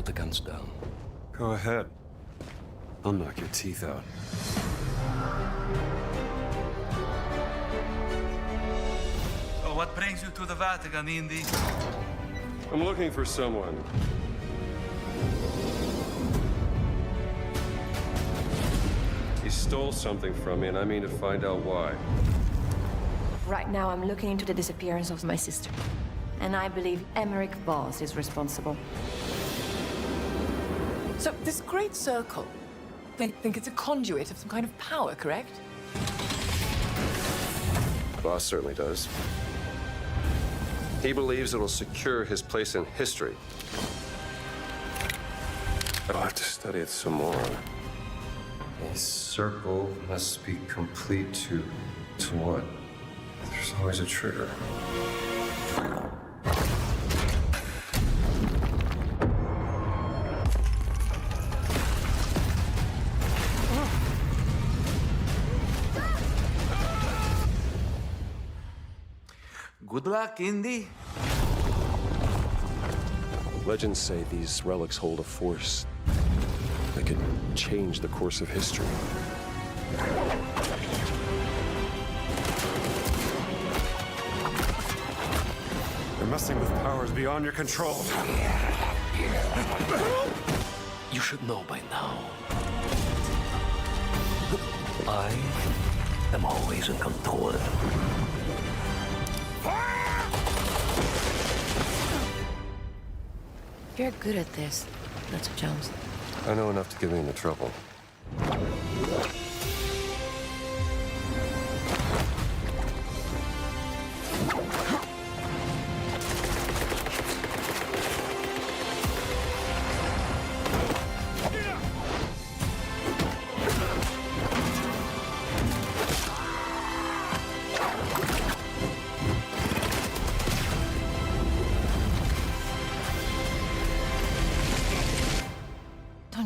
the guns down. Go ahead. I'll knock your teeth out. So what brings you to the Vatican, Indy? I'm looking for someone. He stole something from me, and I mean to find out why. Right now, I'm looking into the disappearance of my sister. And I believe Emmerich Voss is responsible. So, this great circle, they think it's a conduit of some kind of power, correct? Boss certainly does. He believes it'll secure his place in history. I'll have to study it some more. A circle must be complete to what? There's always a trigger. Good luck, Indy. Legends say these relics hold a force that could change the course of history. They're messing with powers beyond your control. You should know by now. I am always in control. You're good at this, Dr. Jones. I know enough to get me into trouble.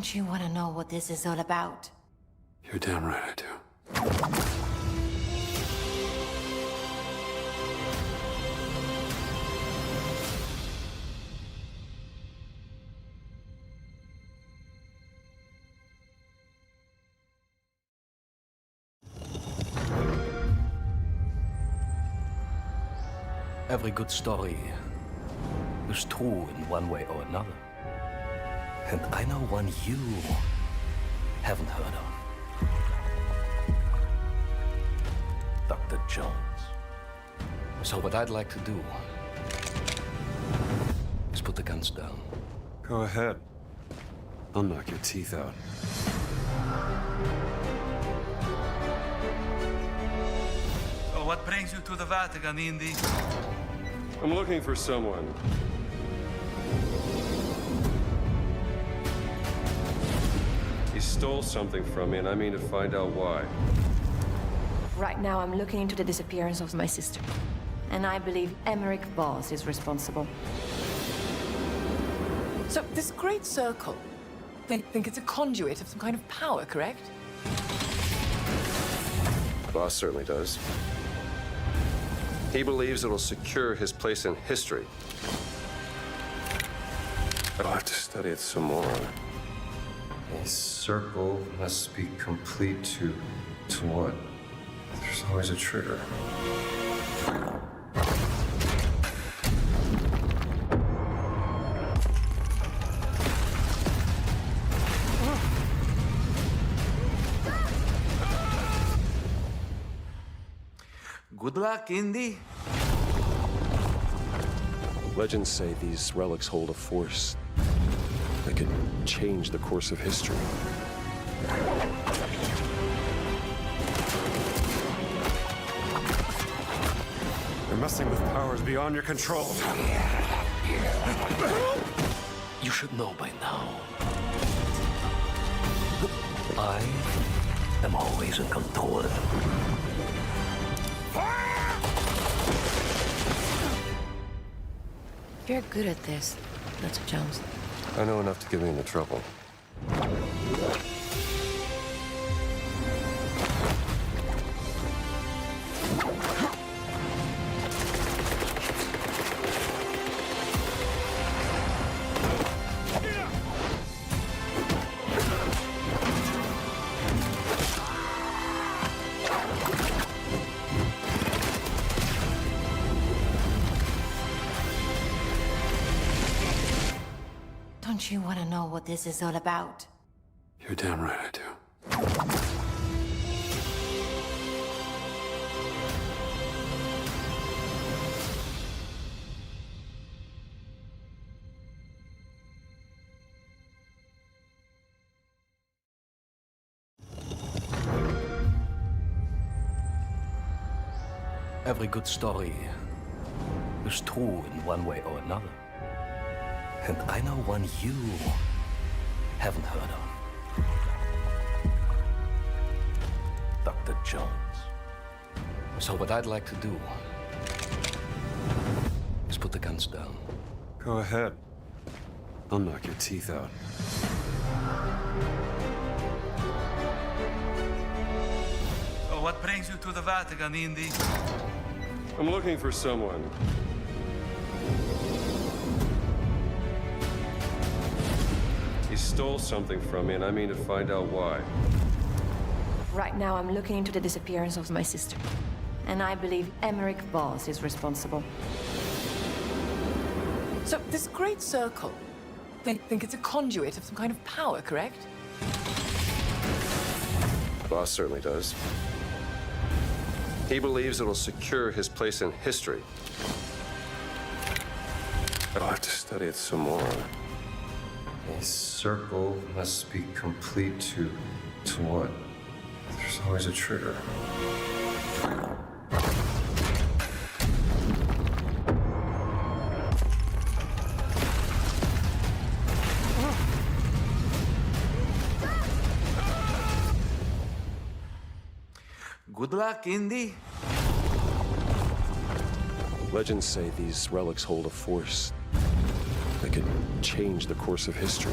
Don't you want to know what this is all about? You're damn right I do. Every good story is true in one way or another. And I know one you haven't heard of. Dr. Jones. So what I'd like to do is put the guns down. Go ahead. I'll knock your teeth out. So what brings you to the Vatican, Indy? I'm looking for someone. He stole something from me, and I mean to find out why. Right now, I'm looking into the disappearance of my sister. And I believe Emmerich Voss is responsible. So, this great circle, they think it's a conduit of some kind of power, correct? Boss certainly does. He believes it'll secure his place in history. I'll have to study it some more. A circle must be complete to what? There's always a trigger. Good luck, Indy. Legends say these relics hold a force that could change the course of history. They're messing with powers beyond your control. You should know by now. I am always in control. You're good at this, Dr. Jones. I know enough to get me into trouble. Don't you want to know what this is all about? You're damn right I do. Every good story is true in one way or another. And I know one you haven't heard of. Dr. Jones. So what I'd like to do is put the guns down. Go ahead. I'll knock your teeth out. So what brings you to the Vatican, Indy? I'm looking for someone. He stole something from me, and I mean to find out why. Right now I'm looking into the disappearance of my sister. And I believe Emmerich Voss is responsible. So, this great circle, they think it's a conduit of some kind of power, correct? Boss certainly does. He believes it'll secure his place in history. I'll have to study it some more. A circle must be complete to what? There's always a trigger. Good luck, Indy. Legends say these relics hold a force that could change the course of history.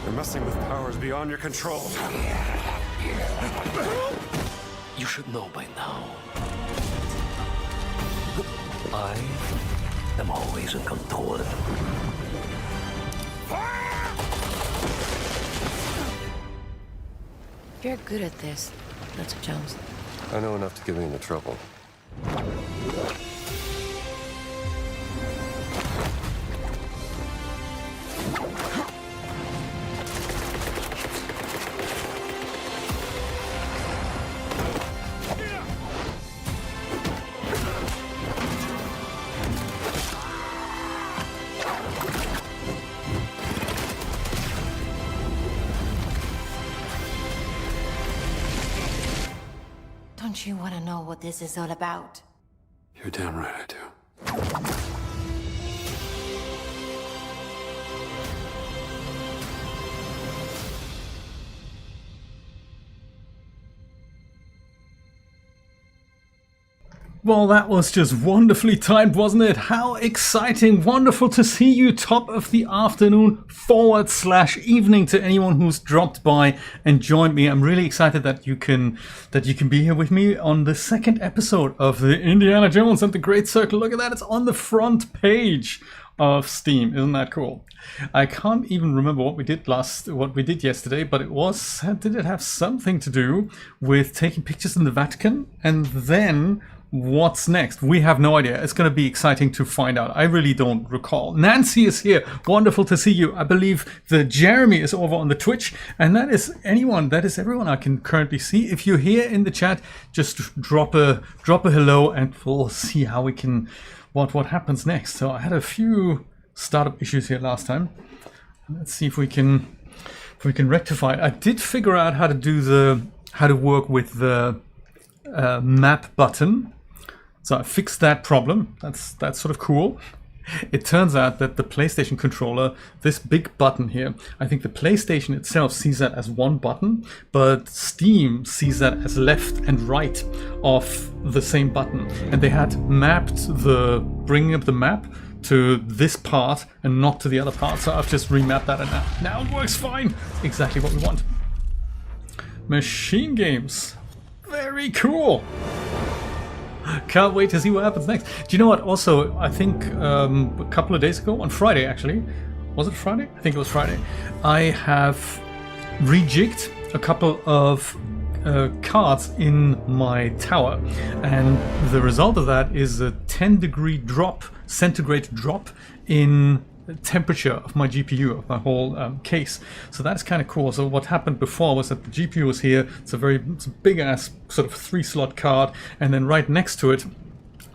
You're messing with powers beyond your control. You should know by now. I am always in control. You're good at this, Dr. Jones. I know enough to get me into trouble. Don't you want to know what this is all about? You're damn right I do. Well, that was just wonderfully timed, wasn't it? How exciting. Wonderful to see you. Top of the afternoon / evening to anyone who's dropped by and joined me. I'm really excited that you can be here with me on the second episode of the Indiana Jones and the Great Circle. Look at that. It's on the front page of Steam. Isn't that cool? I can't even remember what we did yesterday, but did it have something to do with taking pictures in the Vatican? And then what's next? We have no idea. It's going to be exciting to find out. I really don't recall. Nancy is here. Wonderful to see you. I believe that Jeremy is over on the Twitch, and that is everyone I can currently see. If you're here in the chat, just drop a hello, and we'll see how we can what happens next. So I had a few startup issues here last time. Let's see if we can rectify it. I did figure out how to work with the map button. So I fixed that problem. That's sort of cool. It turns out that the PlayStation controller, this big button here, I think the PlayStation itself sees that as one button, but Steam sees that as left and right of the same button. And they had mapped bringing up the map to this part and not to the other part. So I've just remapped that, and now it works fine. Exactly what we want. Machine games. Very cool. Can't wait to see what happens next. Do you know what? Also, I think a couple of days ago, on Friday actually, was it Friday? I think it was Friday. I have rejigged a couple of cards in my tower, and the result of that is a 10-degree drop, centigrade drop in temperature of my GPU, of my whole case. So that's kind of cool. So what happened before was that the GPU was here. It's a big ass sort of 3-slot card, and then right next to it,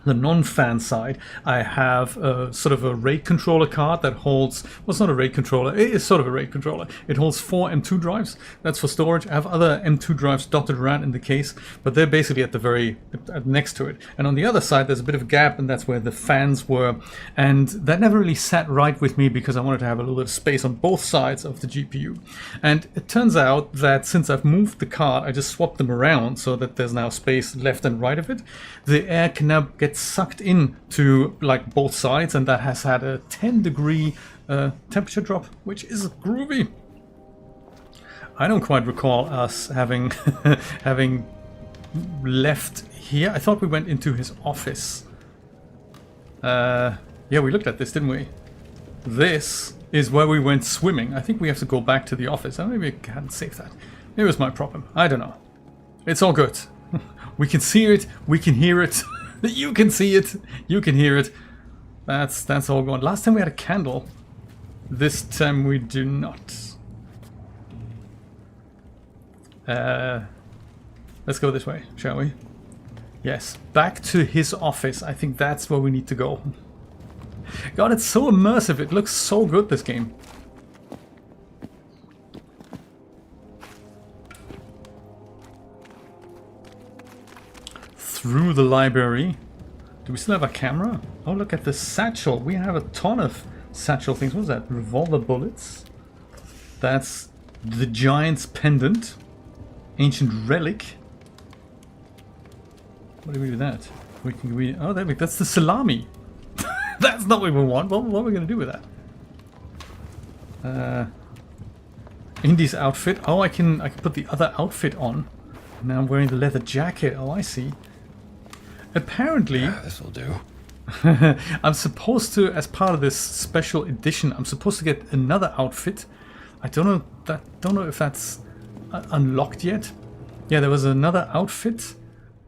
the non-fan side, I have a sort of a RAID controller card that holds, well, it's not a RAID controller, it is sort of a RAID controller. It holds 4 M2 drives, that's for storage. I have other M2 drives dotted around in the case, but they're basically at the next to it. And on the other side, there's a bit of a gap, and that's where the fans were. And that never really sat right with me because I wanted to have a little bit of space on both sides of the GPU. And it turns out that since I've moved the card, I just swapped them around so that there's now space left and right of it. The air can now get sucked in to like both sides, and that has had a 10-degree temperature drop, which is groovy. I don't quite recall us having having left here. I thought we went into his office. Yeah, we looked at this, didn't we? This is where we went swimming. I think we have to go back to the office. Oh, maybe I hadn't saved that. It was my problem. I don't know. It's all good. We can see it. We can hear it. You can see it. You can hear it. That's all gone. Last time we had a candle. This time we do not. Let's go this way, shall we? Yes, back to his office. I think that's where we need to go. God, it's so immersive. It looks so good, this game. Through the library. Do we still have a camera? Oh, look at the satchel. We have a ton of satchel things. What is that? Revolver bullets. That's the giant's pendant. Ancient relic. What do we do with that? Oh, that's the salami. That's not what we want. What are we going to do with that? Indy's outfit. Oh, I can put the other outfit on. Now I'm wearing the leather jacket. Oh, I see. Apparently, this will do. I'm supposed to, as part of this special edition, I'm supposed to get another outfit. I don't know if that's unlocked yet. Yeah, there was another outfit,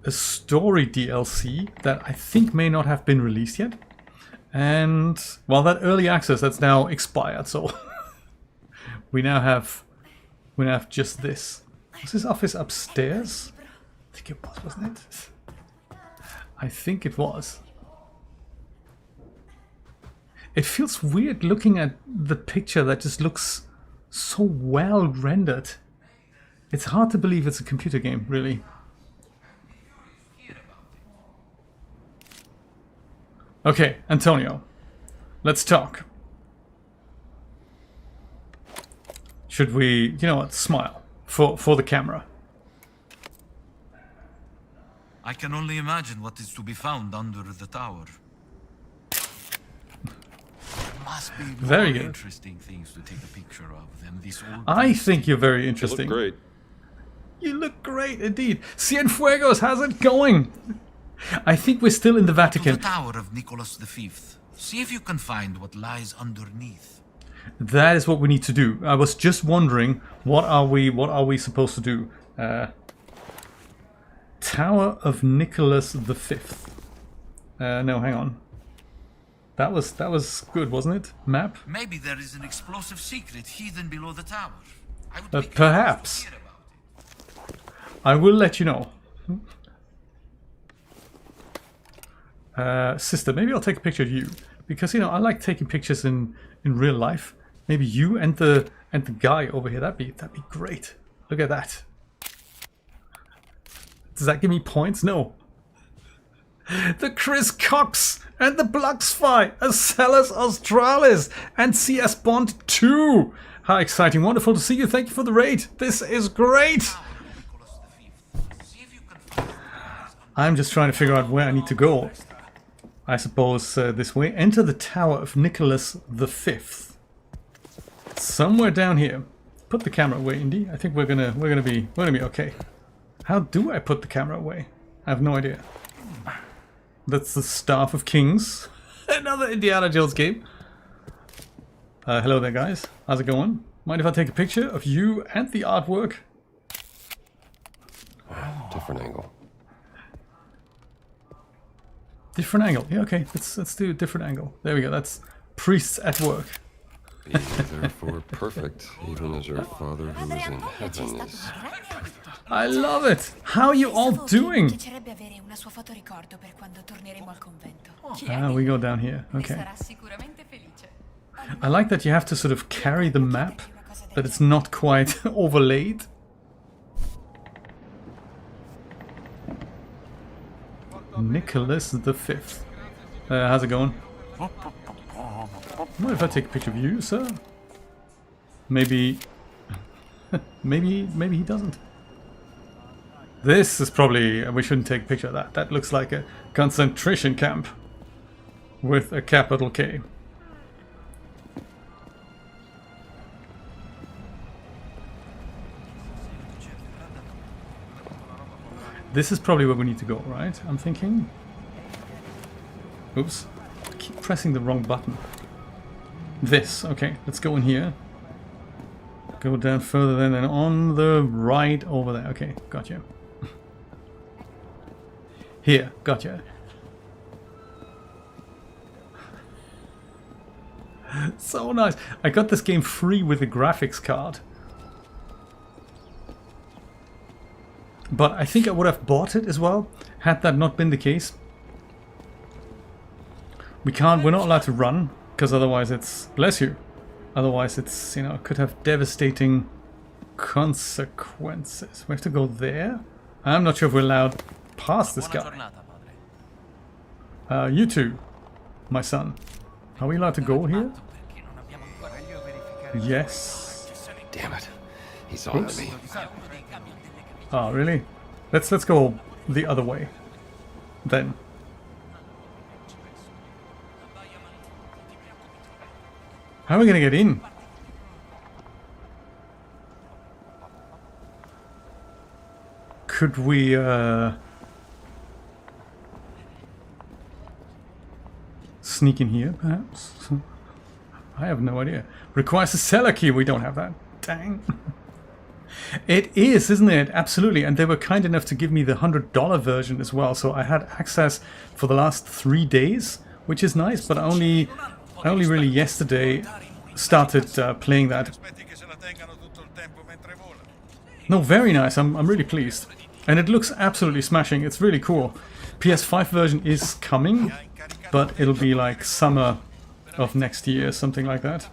a story DLC that I think may not have been released yet. And well, that early access that's now expired, so we now have just this. Was this office upstairs? I think it was, wasn't it? I think it was. It feels weird looking at the picture that just looks so well rendered. It's hard to believe it's a computer game, really. Okay, Antonio, let's talk. Should we, you know what, smile for the camera. I can only imagine what is to be found under the tower. There must be Very more good. interesting things to take a picture of than this old. I think you're very interesting. You look great. You look great indeed. Cienfuegos, how's it going? I think we're still in the To Vatican. the tower of Nicholas V. See if you can find what lies underneath. That is what we need to do. I was just wondering, what are we supposed to do? Tower of Nicholas V. No, hang on. That was good, wasn't it? Map? Maybe there is an explosive secret hidden below the tower. I would be Perhaps. curious to hear about it. I will let you know. Sister, maybe I'll take a picture of you. Because, you know, I like taking pictures in real life. Maybe you and the guy over here. That'd be great. Look at that. Does that give me points? No. The Chris Cox and the Bluxfy, Acellus Australis, and CS Bond 2. How exciting. Wonderful to see you. Thank you for the raid. This is great. Nicholas V. See if you can find what lies I'm just trying to figure out where I need to go. I suppose this way. Enter the Tower of Nicholas V. Somewhere down here. Put the camera away, Indy. I think we're gonna be okay. How do I put the camera away? I have no idea. That's the Staff of Kings. Another Indiana Jones game. Hello there, guys. How's it going? Mind if I take a picture of you and the artwork? different angle. Different angle. Yeah, okay. Let's do a different angle. There we go. That's priests at work. Be therefore perfect, even as your Father who is in heaven is. I love it. How are you all doing? We go down here. Okay. I like that you have to sort of carry the map, that it's not quite overlaid. Nicholas V. How's it going? What if I take a picture of you, sir? Maybe... maybe he doesn't. This is probably... we shouldn't take a picture of that. That looks like a concentration camp. With a capital K. This is probably where we need to go, right? I'm thinking. Oops. I keep pressing the wrong button. This. Okay, let's go in here. Go down further then and on the right over there. Okay, gotcha. Here, gotcha. So nice. I got this game free with a graphics card. But I think I would have bought it as well, had that not been the case. We're not allowed to run, because otherwise it's, bless you, otherwise it's, you know, could have devastating consequences. We have to go there? I'm not sure if we're allowed past this guy. You two, my son. Are we allowed to go here? Yes. Damn it. He's on to me. Oh, really? Let's go the other way. Then. How are we gonna get in? Could we, sneak in here, perhaps? I have no idea. Requires a seller key. We don't have that. Dang. It is, isn't it? Absolutely. And they were kind enough to give me the $100 version as well. So I had access for the last 3 days, which is nice. But I only really yesterday started playing that. No, very nice. I'm really pleased. And it looks absolutely smashing. It's really cool. PS5 version is coming, but it'll be like summer of next year, something like that.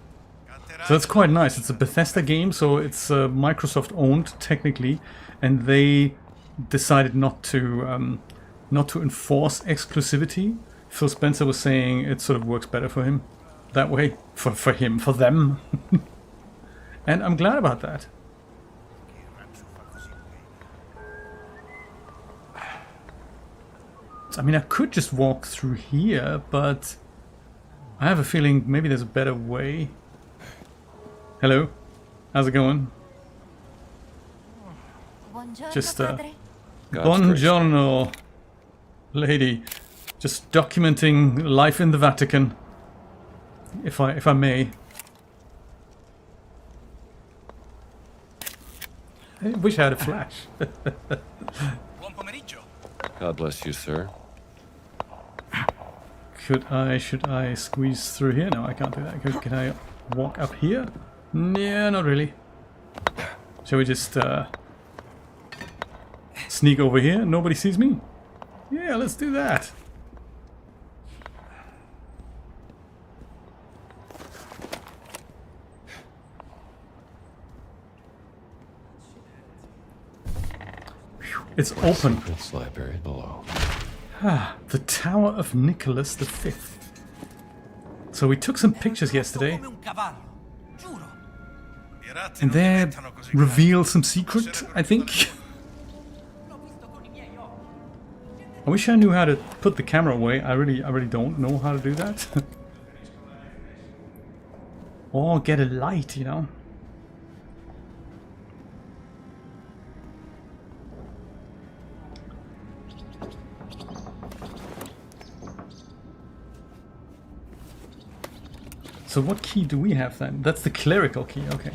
So that's quite nice. It's a Bethesda game, so it's Microsoft owned technically, and they decided not to enforce exclusivity. Phil Spencer was saying it sort of works better for him that way, for them, and I'm glad about that. I mean, I could just walk through here, but I have a feeling maybe there's a better way. Hello, how's it going? Just buongiorno, lady. Just documenting life in the Vatican, if I may. I wish I had a flash. God bless you, sir. Should I squeeze through here? No, I can't do that. Can I walk up here? Yeah, not really. Shall we just sneak over here? Nobody sees me? Yeah, let's do that. It's open. Secrets lie buried below. Ah, the Tower of Nicholas V. So we took some pictures yesterday. And they reveal some secret, I think. I wish I knew how to put the camera away. I really don't know how to do that. Or get a light, you know. So what key do we have then? That's the clerical key, okay.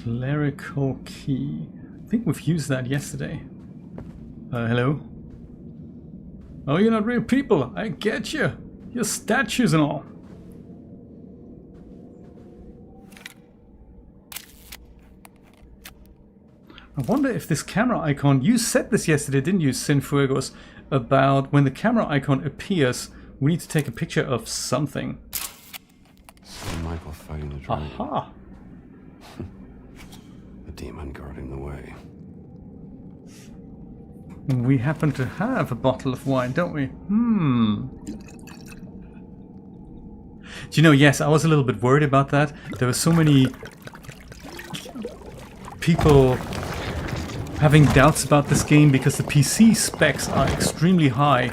Clerical key. I think we've used that yesterday. Hello? Oh, you're not real people. I get you. You're statues and all. I wonder if this camera icon... You said this yesterday, didn't you, Sinfuegos? About when the camera icon appears, we need to take a picture of something. St. Michael fighting the dragon. Aha! The demon guarding the way. We happen to have a bottle of wine, don't we? Do you know, yes, I was a little bit worried about that. There were so many people having doubts about this game because the PC specs are extremely high.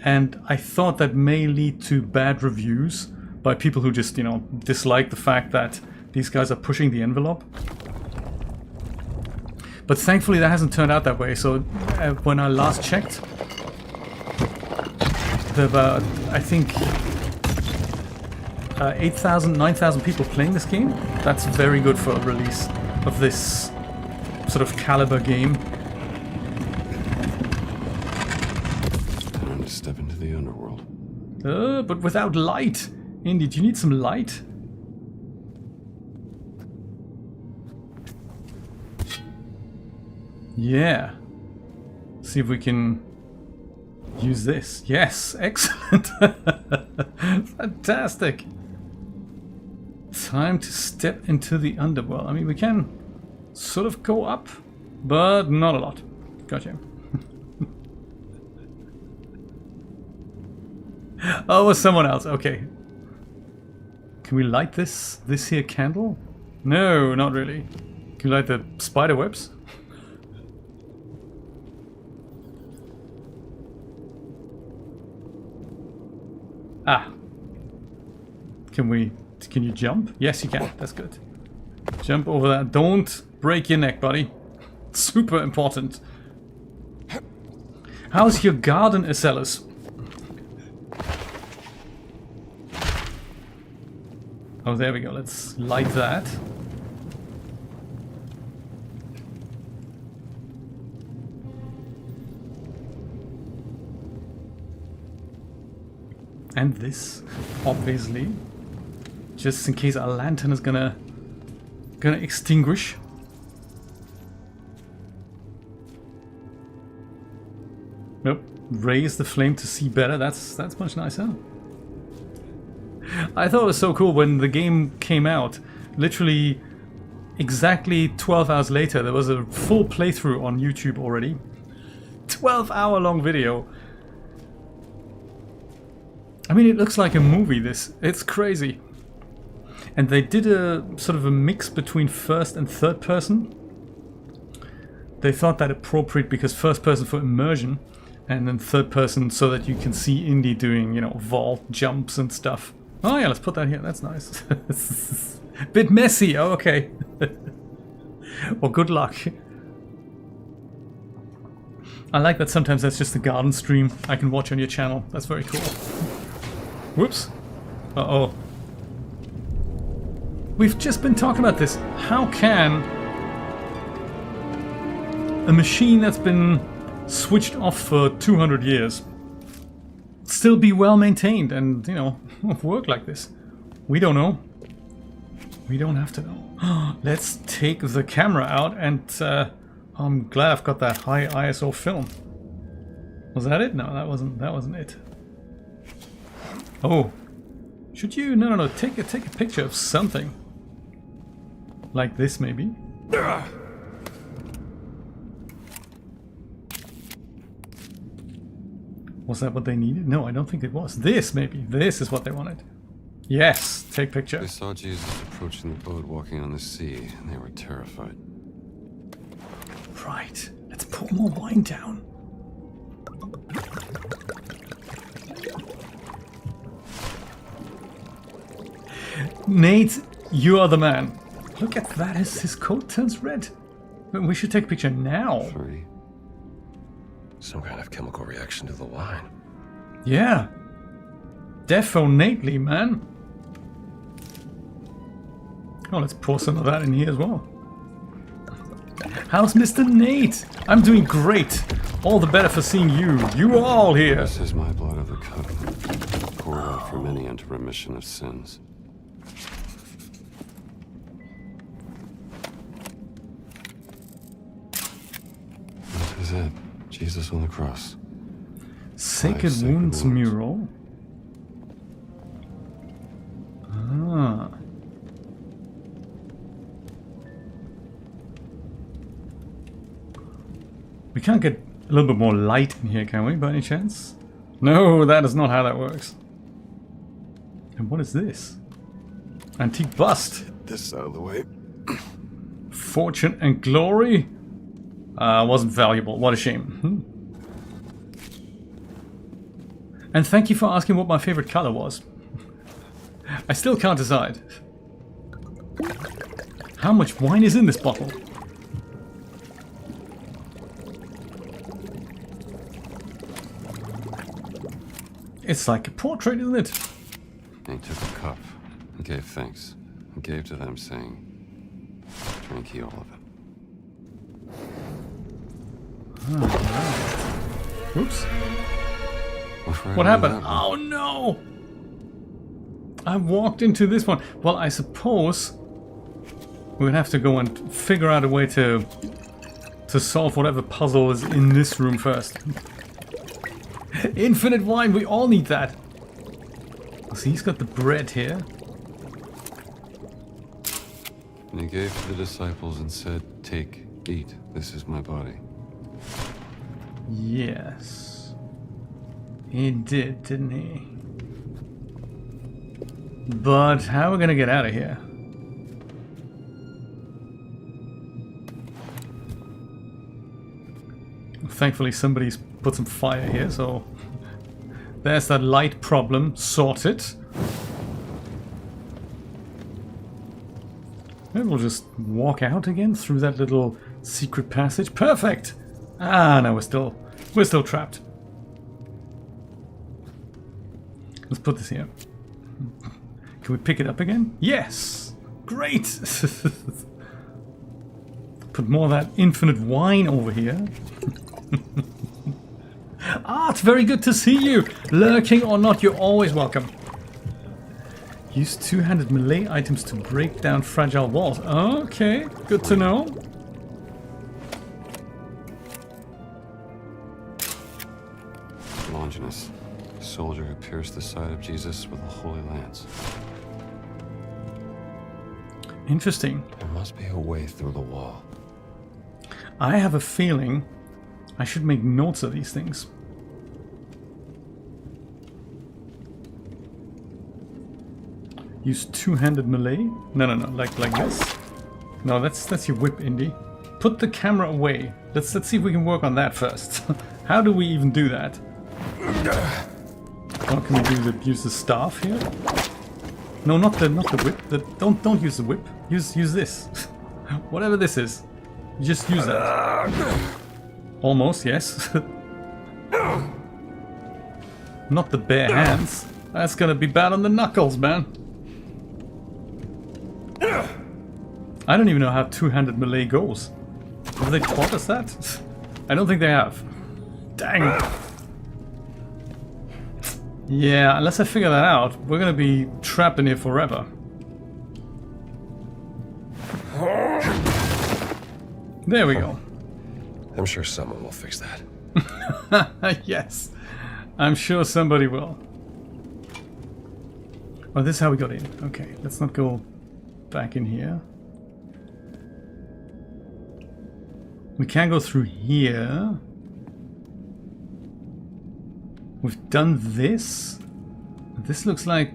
And I thought that may lead to bad reviews by people who just, you know, dislike the fact that these guys are pushing the envelope. But thankfully that hasn't turned out that way. So when I last checked, there were about, I think, 8,000, 9,000 people playing this game. That's very good for a release of this sort of caliber game. Time to step into the underworld. But without light. Indy, do you need some light? Yeah. See if we can use this. Yes, excellent. Fantastic. Time to step into the underworld. I mean, we can sort of go up, but not a lot. Gotcha. Oh, it was someone else. Okay. Can we light this here candle? No, not really. Can we light the spider webs? Ah. Can you jump? Yes, you can. That's good. Jump over that. Don't break your neck, buddy. Super important. How's your garden, Acellus? Oh, there we go. Let's light that. And this, obviously, just in case our lantern is gonna extinguish. Nope. Raise the flame to see better. That's much nicer. I thought it was so cool when the game came out. Literally, exactly 12 hours later, there was a full playthrough on YouTube already. 12-hour long video. I mean, it looks like a movie, this. It's crazy. And they did a sort of a mix between first and third person. They thought that appropriate because first person for immersion, and then third person so that you can see Indy doing, you know, vault jumps and stuff. Oh yeah, let's put that here. That's nice. Bit messy. Oh, okay. Well, good luck. I like that sometimes that's just a garden stream I can watch on your channel. That's very cool. Whoops. Uh-oh. We've just been talking about this. How can a machine that's been switched off for 200 years still be well maintained and, you know, work like this? We don't know. We don't have to know. Let's take the camera out and I'm glad I've got that high ISO film. Was that it? No, that wasn't it. Oh. Should you? No. Take a picture of something. Like this, maybe. Was that what they needed? No, I don't think it was. This, maybe. This is what they wanted. Yes, take picture. They saw Jesus approaching the boat walking on the sea, and they were terrified. Right. Let's pour more wine down. Nate, you are the man. Look at that as his coat turns red. We should take a picture now. 3. Some kind of chemical reaction to the wine. Yeah. Definitely, man. Oh, let's pour some of that in here as well. How's Mr. Nate? I'm doing great. All the better for seeing you. You are all here. This is my blood of the covenant, poured out for many unto remission of sins. This is it. Jesus on the cross. Sacred Sacred Wounds Wounds. mural. Ah. We can't get a little bit more light in here, can we, by any chance? No, that is not how that works. And what is this? Antique bust. Get this out of the way. Fortune and glory? Wasn't valuable. What a shame. And thank you for asking what my favorite color was. I still can't decide. How much wine is in this bottle? It's like a portrait, isn't it? And he took a cup and gave thanks and gave to them, saying, "Drink ye all of it." Whoops. Afraid What of happened? that one. Oh no! I walked into this one. Well, I suppose we would have to go and figure out a way to solve whatever puzzle is in this room first. Infinite wine, we all need that. So he's got the bread here. And he gave to the disciples and said, "Take, eat, this is my body." Yes. He did, didn't he? But how are we gonna get out of here? Thankfully somebody's put some fire here, so there's that light problem sorted. Maybe we'll just walk out again through that little secret passage. Perfect! Ah, no, we're still trapped. Let's put this here. Can we pick it up again? Yes! Great! Put more of that infinite wine over here. Art, very good to see you! Lurking or not, you're always welcome. Use two-handed melee items to break down fragile walls. Okay, good to know. Longinus, a soldier who pierced the side of Jesus with a holy lance. Interesting. There must be a way through the wall. I have a feeling I should make notes of these things. Use two-handed melee? No, like this. No, that's your whip, Indy. Put the camera away. Let's see if we can work on that first. How do we even do that? Oh, can we use the staff here? No, not the whip. Don't use the whip. Use this. Whatever this is. Just use that. Almost, yes. Not the bare hands. That's gonna be bad on the knuckles, man. I don't even know how two-handed melee goes. Have they taught us that? I don't think they have. Dang. Yeah, unless I figure that out, we're gonna be trapped in here forever. There we go. I'm sure someone will fix that. Yes, I'm sure somebody will. Oh, this is how we got in. Okay, let's not go back in here. We can go through here. We've done this. This looks like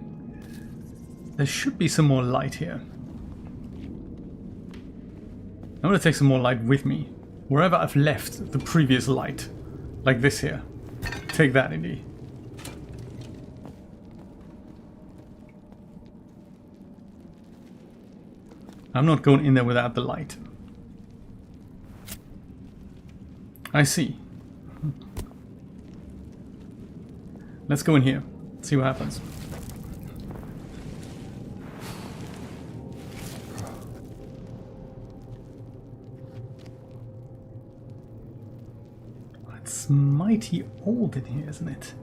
there should be some more light here. I'm gonna take some more light with me. Wherever I've left the previous light. Like this here. Take that, Indy. I'm not going in there without the light. I see. Let's go in here. See what happens. It's mighty old in here, isn't it?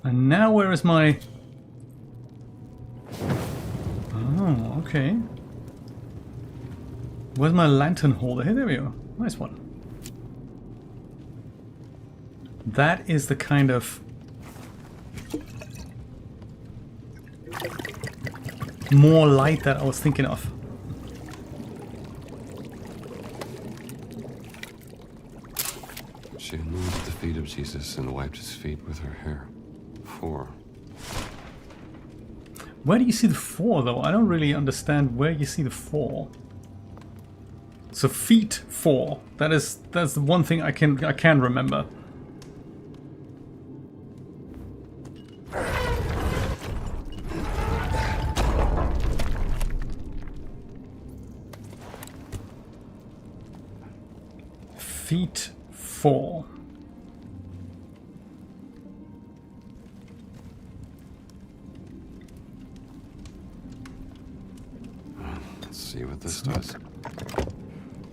And now where is my... Oh, okay. Where's my lantern holder? Here, there we go. Nice one. That is the kind of... more light that I was thinking of. She anointed the feet of Jesus and wiped his feet with her hair. 4. Where do you see the 4 though? I don't really understand where you see the 4. So feet 4. That's the one thing I can remember. Feet 4. Let's see what this does.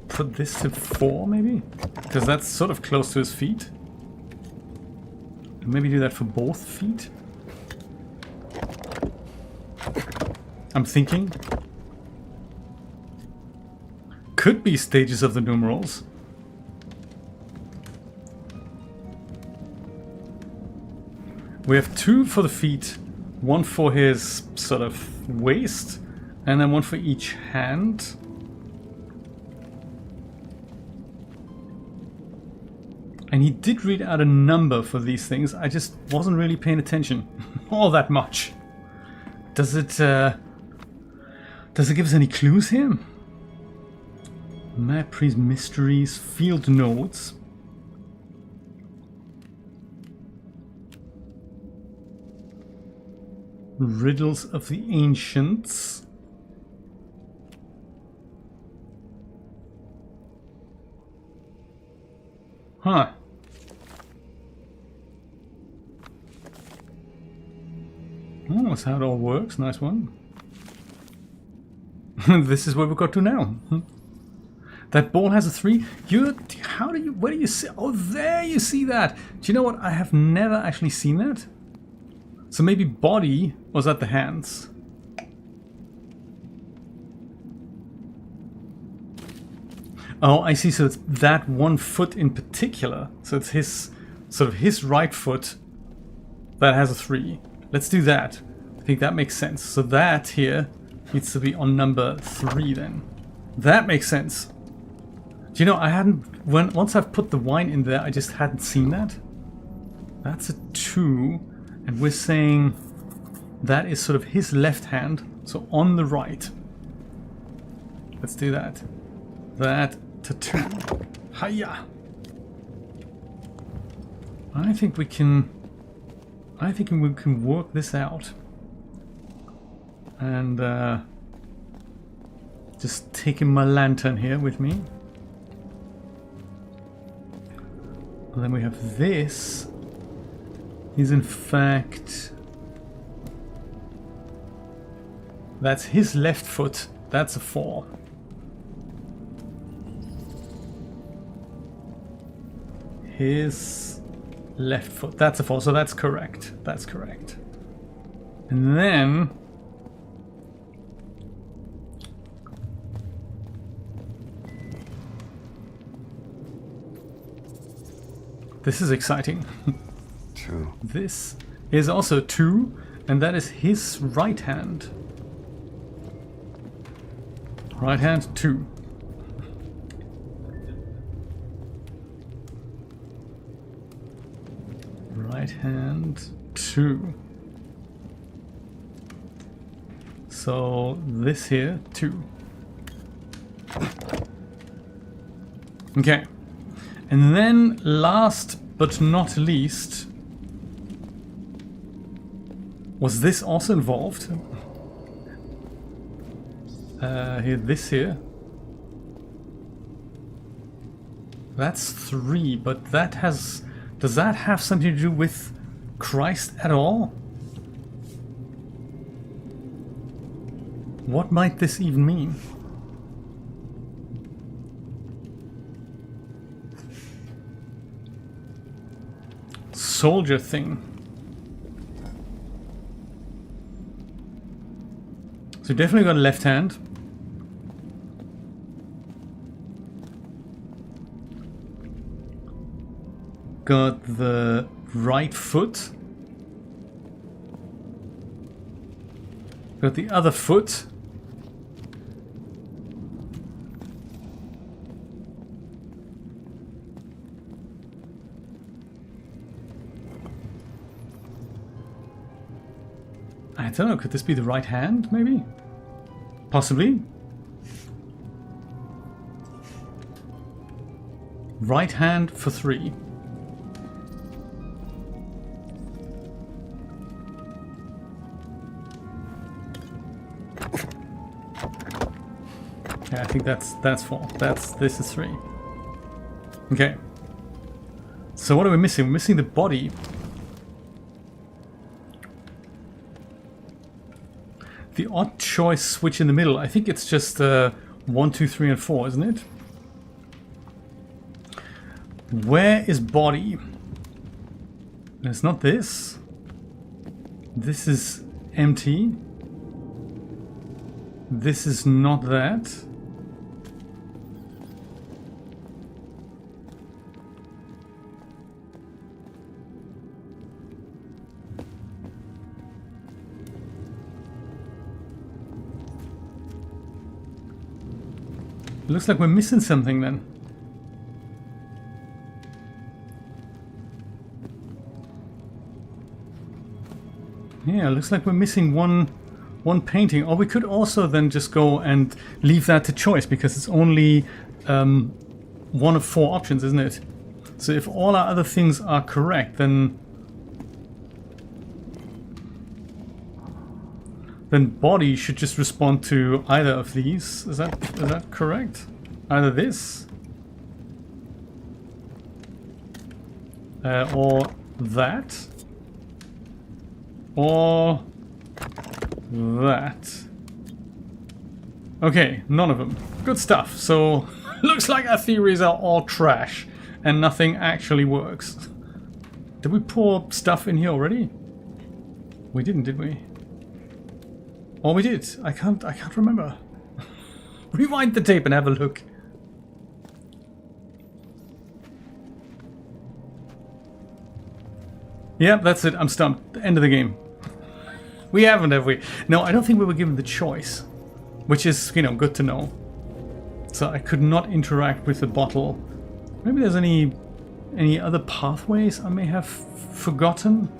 Put this to 4 maybe? Because that's sort of close to his feet. And maybe do that for both feet? I'm thinking. Could be stages of the numerals. We have 2 for the feet, 1 for his sort of waist, and then 1 for each hand. And he did read out a number for these things, I just wasn't really paying attention all that much. Does it give us any clues here? Map, priest, mysteries, field notes. Riddles of the Ancients. Huh. Oh, that's how it all works. Nice one. This is where we got to now. That ball has a 3. Where do you see? Oh, there you see that. Do you know what? I have never actually seen that. So maybe body was at the hands. Oh, I see. So it's that one foot in particular. So it's his right foot that has a 3. Let's do that. I think that makes sense. So that here needs to be on number 3 then. That makes sense. Do you know, once I've put the wine in there, I just hadn't seen that. That's a 2. And we're saying that is sort of his left hand, so on the right. Let's do that. That to 2. Hiya! I think we can work this out. And just taking my lantern here with me. And then we have this. Is in fact, that's his left foot, that's a 4. His left foot, that's a 4, so that's correct, that's correct. And then this is exciting. 2. This is also 2, and that is his right hand. Right hand 2. Right hand 2. So this here 2. Okay. And then last but not least, was this also involved? This here. That's 3, but that has... Does that have something to do with Christ at all? What might this even mean? soldier thing. So definitely got a left hand. Got the right foot. Got the other foot. I don't know, could this be the right hand, maybe? Possibly. Right hand for 3. Yeah, I think that's 4. This is 3. Okay. So what are we missing? We're missing the body. The odd choice switch in the middle. I think it's just 1, 2, 3, and 4, isn't it? Where is body? It's not this. This is empty. This is not that. Looks like we're missing something then. Yeah, looks like we're missing one painting. Or we could also then just go and leave that to choice, because it's only 1 of 4 options, isn't it? So if all our other things are correct, then body should just respond to either of these. Is that correct? Either this or that or that. Okay, none of them. Good stuff. So looks like our theories are all trash and nothing actually works. Did we pour stuff in here already? We didn't, did we? Or we did. I can't remember. Rewind the tape and have a look. Yeah, that's it. I'm stumped. End of the game. We haven't, have we? No, I don't think we were given the choice, which is, you know, good to know. So I could not interact with the bottle. Maybe there's any other pathways I may have forgotten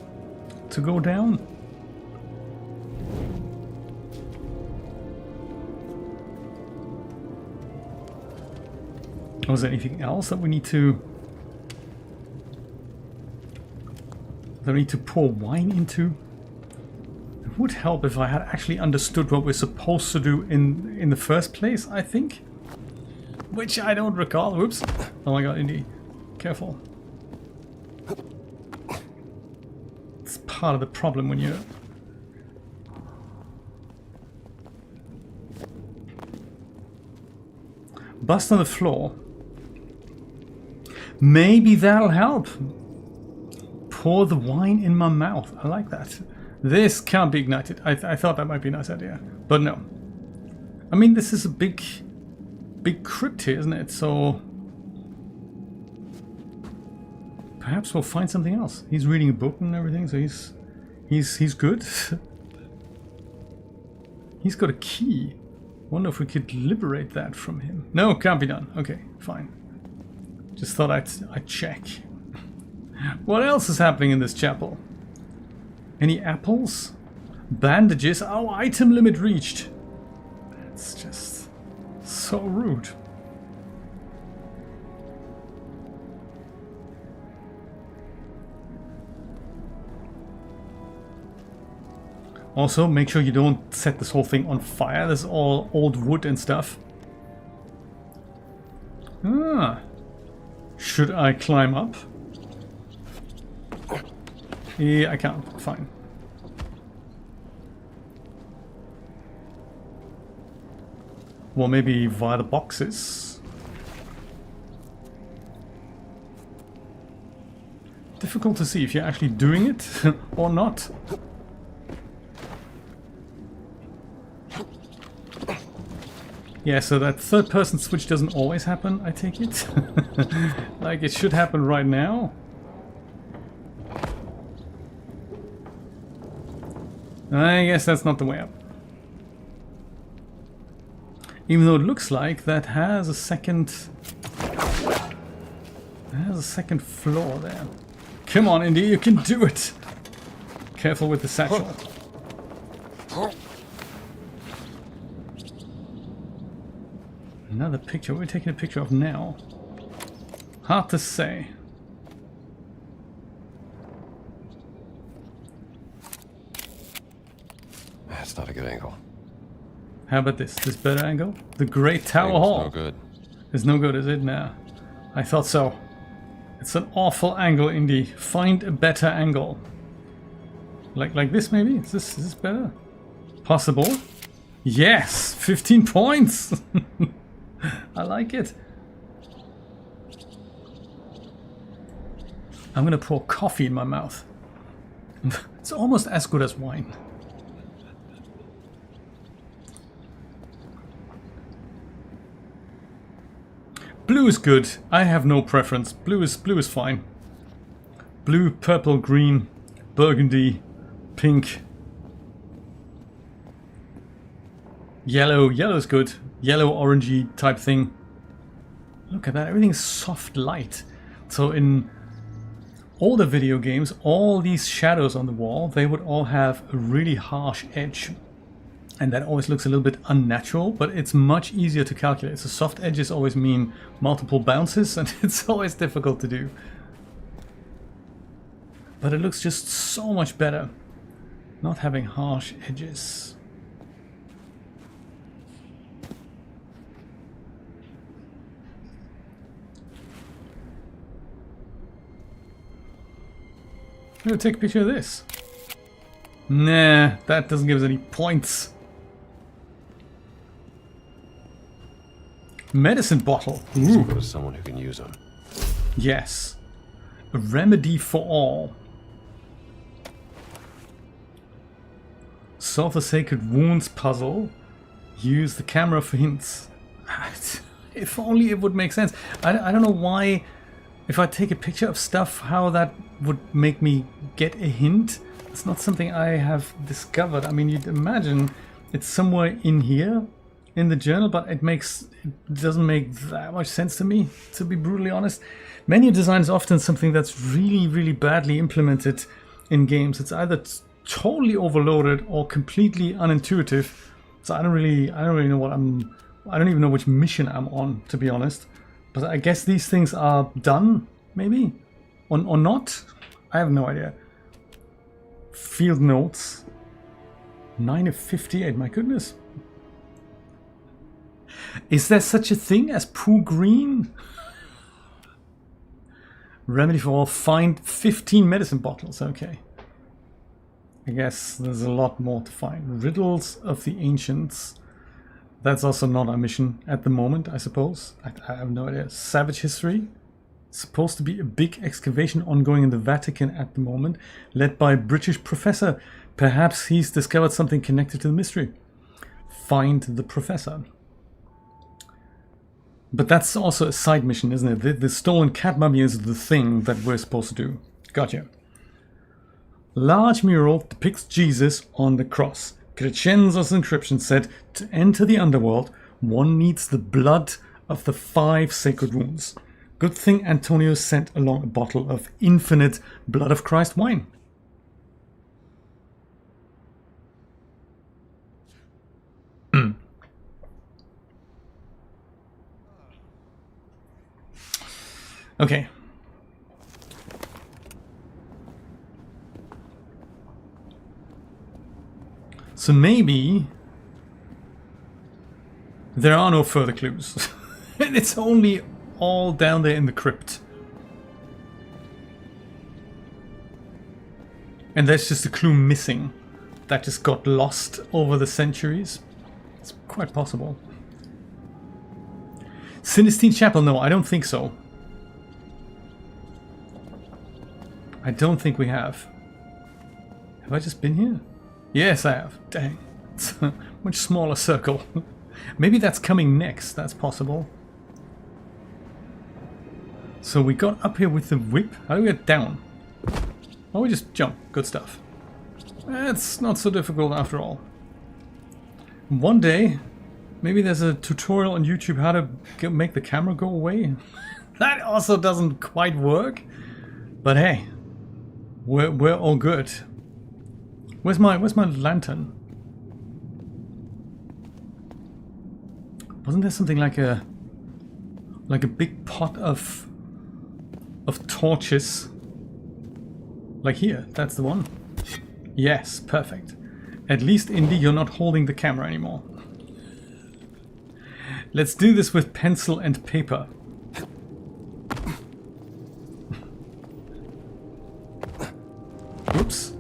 to go down. Was there anything else that we need to pour wine into? It would help if I had actually understood what we're supposed to do in the first place, I think. Which I don't recall. Whoops. Oh my god, Indy. Careful. It's part of the problem when you're... Bust on the floor. Maybe that'll help. Pour the wine in my mouth. I like that. This can't be ignited. I thought that might be a nice idea. But no. I mean, this is a big crypt here, isn't it? So perhaps we'll find something else. He's reading a book and everything, so he's good. He's got a key. Wonder if we could liberate that from him. No, can't be done. Okay, fine. Just thought I'd check. What else is happening in this chapel? Any apples? Bandages? Oh, item limit reached. It's just so rude. Also, make sure you don't set this whole thing on fire. This is all old wood and stuff. Ah. Should I climb up? Yeah, I can't. Fine. Well, maybe via the boxes. Difficult to see if you're actually doing it or not. Yeah, so that third person switch doesn't always happen, I take it. Like it should happen right now. I guess that's not the way up. Even though it looks like that has a second... There's a second floor there. Come on, Indy, you can do it! Careful with the satchel. Another picture. What are we taking a picture of now? Hard to say. That's not a good angle. How about this? This better angle? The Great Tower Angle's Hall. no good. It's no good, is it? Nah. I thought so. It's an awful angle, Indy. Find a better angle. Like this maybe? Is this better? Possible? Yes! 15 points! I like it. I'm gonna pour coffee in my mouth. It's almost as good as wine. Blue is good. I have no preference. Blue is fine. Blue, purple, green, burgundy, pink. Yellow. Yellow's good. Yellow, orangey type thing. Look at that. Everything's soft light. So in older video games, all these shadows on the wall, they would all have a really harsh edge. And that always looks a little bit unnatural, but it's much easier to calculate. So soft edges always mean multiple bounces, and it's always difficult to do. But it looks just so much better not having harsh edges. I'm gonna take a picture of this. Nah, that doesn't give us any points. Medicine bottle. Ooh. Go to someone who can use them. Yes. A remedy for all. Solve the sacred wounds puzzle. Use the camera for hints. If only it would make sense. I don't know why, if I take a picture of stuff, how that would make me get a hint. It's not something I have discovered. I mean, you'd imagine it's somewhere in here in the journal, but it doesn't make that much sense to me, to be brutally honest. Menu design is often something that's really, really badly implemented in games. It's either totally overloaded or completely unintuitive. So I don't really know I don't even know which mission I'm on, to be honest. But I guess these things are done, maybe? Or not? I have no idea. Field notes. 9 of 58, my goodness. Is there such a thing as poo green? Remedy for all, find 15 medicine bottles, okay. I guess there's a lot more to find. Riddles of the Ancients. That's also not our mission at the moment, I suppose. I have no idea. Savage history. Supposed to be a big excavation ongoing in the Vatican at the moment, led by a British professor. Perhaps he's discovered something connected to the mystery. Find the professor. But that's also a side mission, isn't it? The stolen cat mummy is the thing that we're supposed to do. Gotcha. Large mural depicts Jesus on the cross. Crescenzo's inscription said, to enter the underworld, one needs the blood of the 5 sacred wounds. Good thing Antonio sent along a bottle of infinite blood of Christ wine. Okay. So maybe there are no further clues. And it's only all down there in the crypt. And there's just a clue missing that just got lost over the centuries. It's quite possible. Sinistine Chapel, no, I don't think so. I don't think we have. Have I just been here? Yes, I have. Dang. It's a much smaller circle. Maybe that's coming next. That's possible. So we got up here with the whip. How do we get down? Oh, we just jump. Good stuff. It's not so difficult after all. One day, maybe there's a tutorial on YouTube how to make the camera go away. That also doesn't quite work. But hey, we're all good. Where's my lantern? Wasn't there something like a big pot of torches? Like here, that's the one. Yes, perfect. At least, Indy, you're not holding the camera anymore. Let's do this with pencil and paper. Oops.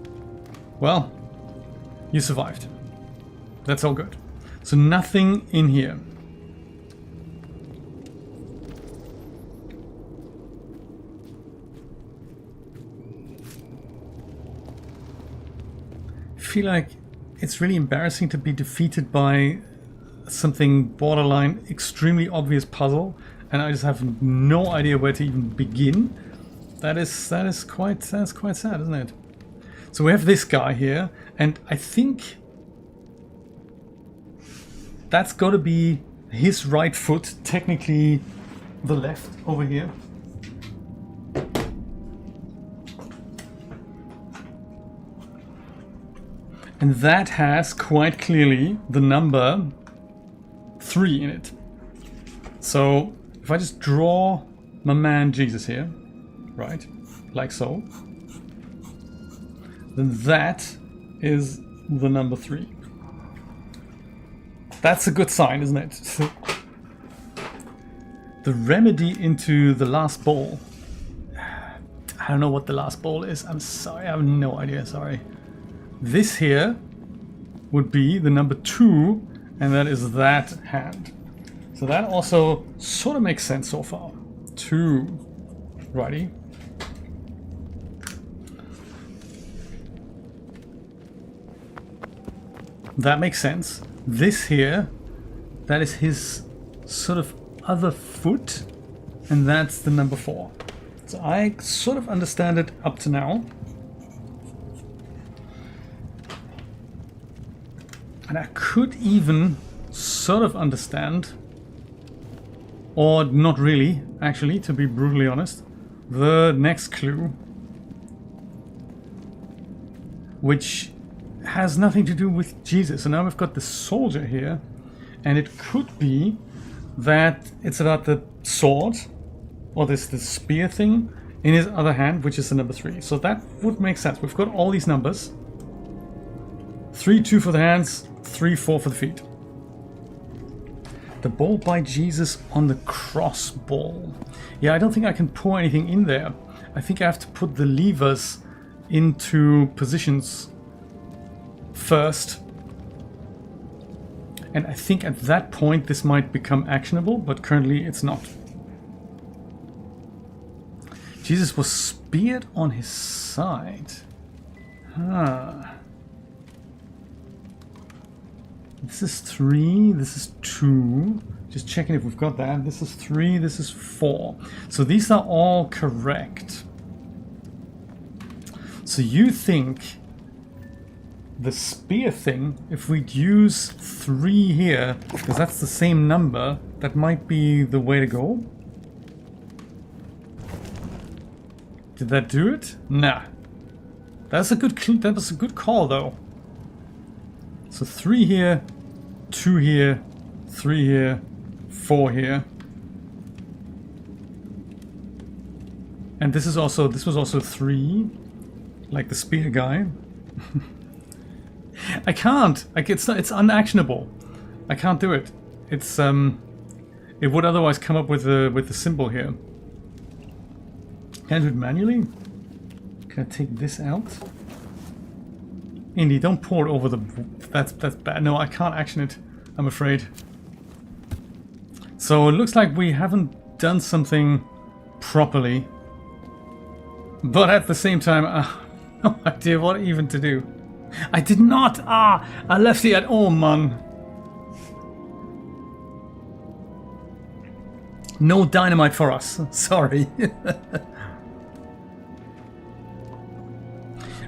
Well, you survived. That's all good. So nothing in here. I feel like it's really embarrassing to be defeated by something borderline extremely obvious puzzle, and I just have no idea where to even begin. That's quite sad, isn't it? So we have this guy here, and I think that's got to be his right foot, technically the left over here. And that has quite clearly the number 3 in it. So if I just draw my man Jesus here, right, like so, then that is the number 3. That's a good sign, isn't it? The remedy into the last bowl. I don't know what the last bowl is. I'm sorry, I have no idea, sorry. This here would be the number 2, and that is that hand. So that also sort of makes sense so far. 2. Righty. That makes sense. This here, that is his sort of other foot, and that's the number 4. So I sort of understand it up to now. And I could even sort of understand, or not really, actually, to be brutally honest, the next clue, which has nothing to do with Jesus. So now we've got the soldier here, and it could be that it's about the sword, or this spear thing, in his other hand, which is the number 3. So that would make sense. We've got all these numbers. 3, 2 for the hands, 3, 4 for the feet. The ball by Jesus on the cross ball. Yeah, I don't think I can pour anything in there. I think I have to put the levers into positions first. And I think at that point this might become actionable, but currently it's not. Jesus was speared on his side. Ah. This is 3, this is 2. Just checking if we've got that. This is 3, this is 4. So these are all correct. So you think the spear thing, if we'd use 3 here, because that's the same number, that might be the way to go? Did that do it? Nah. That was a good call though. So 3 here, 2 here, 3 here, 4 here. And this was also 3, like the spear guy. I can't. It's unactionable. I can't do it. It's it would otherwise come up with the symbol here. Can I do it manually? Can I take this out? Indy, don't pour it over the... That's bad. No, I can't action it, I'm afraid. So it looks like we haven't done something properly. But at the same time, no idea what even to do. I did not! I left it at all, man. No dynamite for us. Sorry.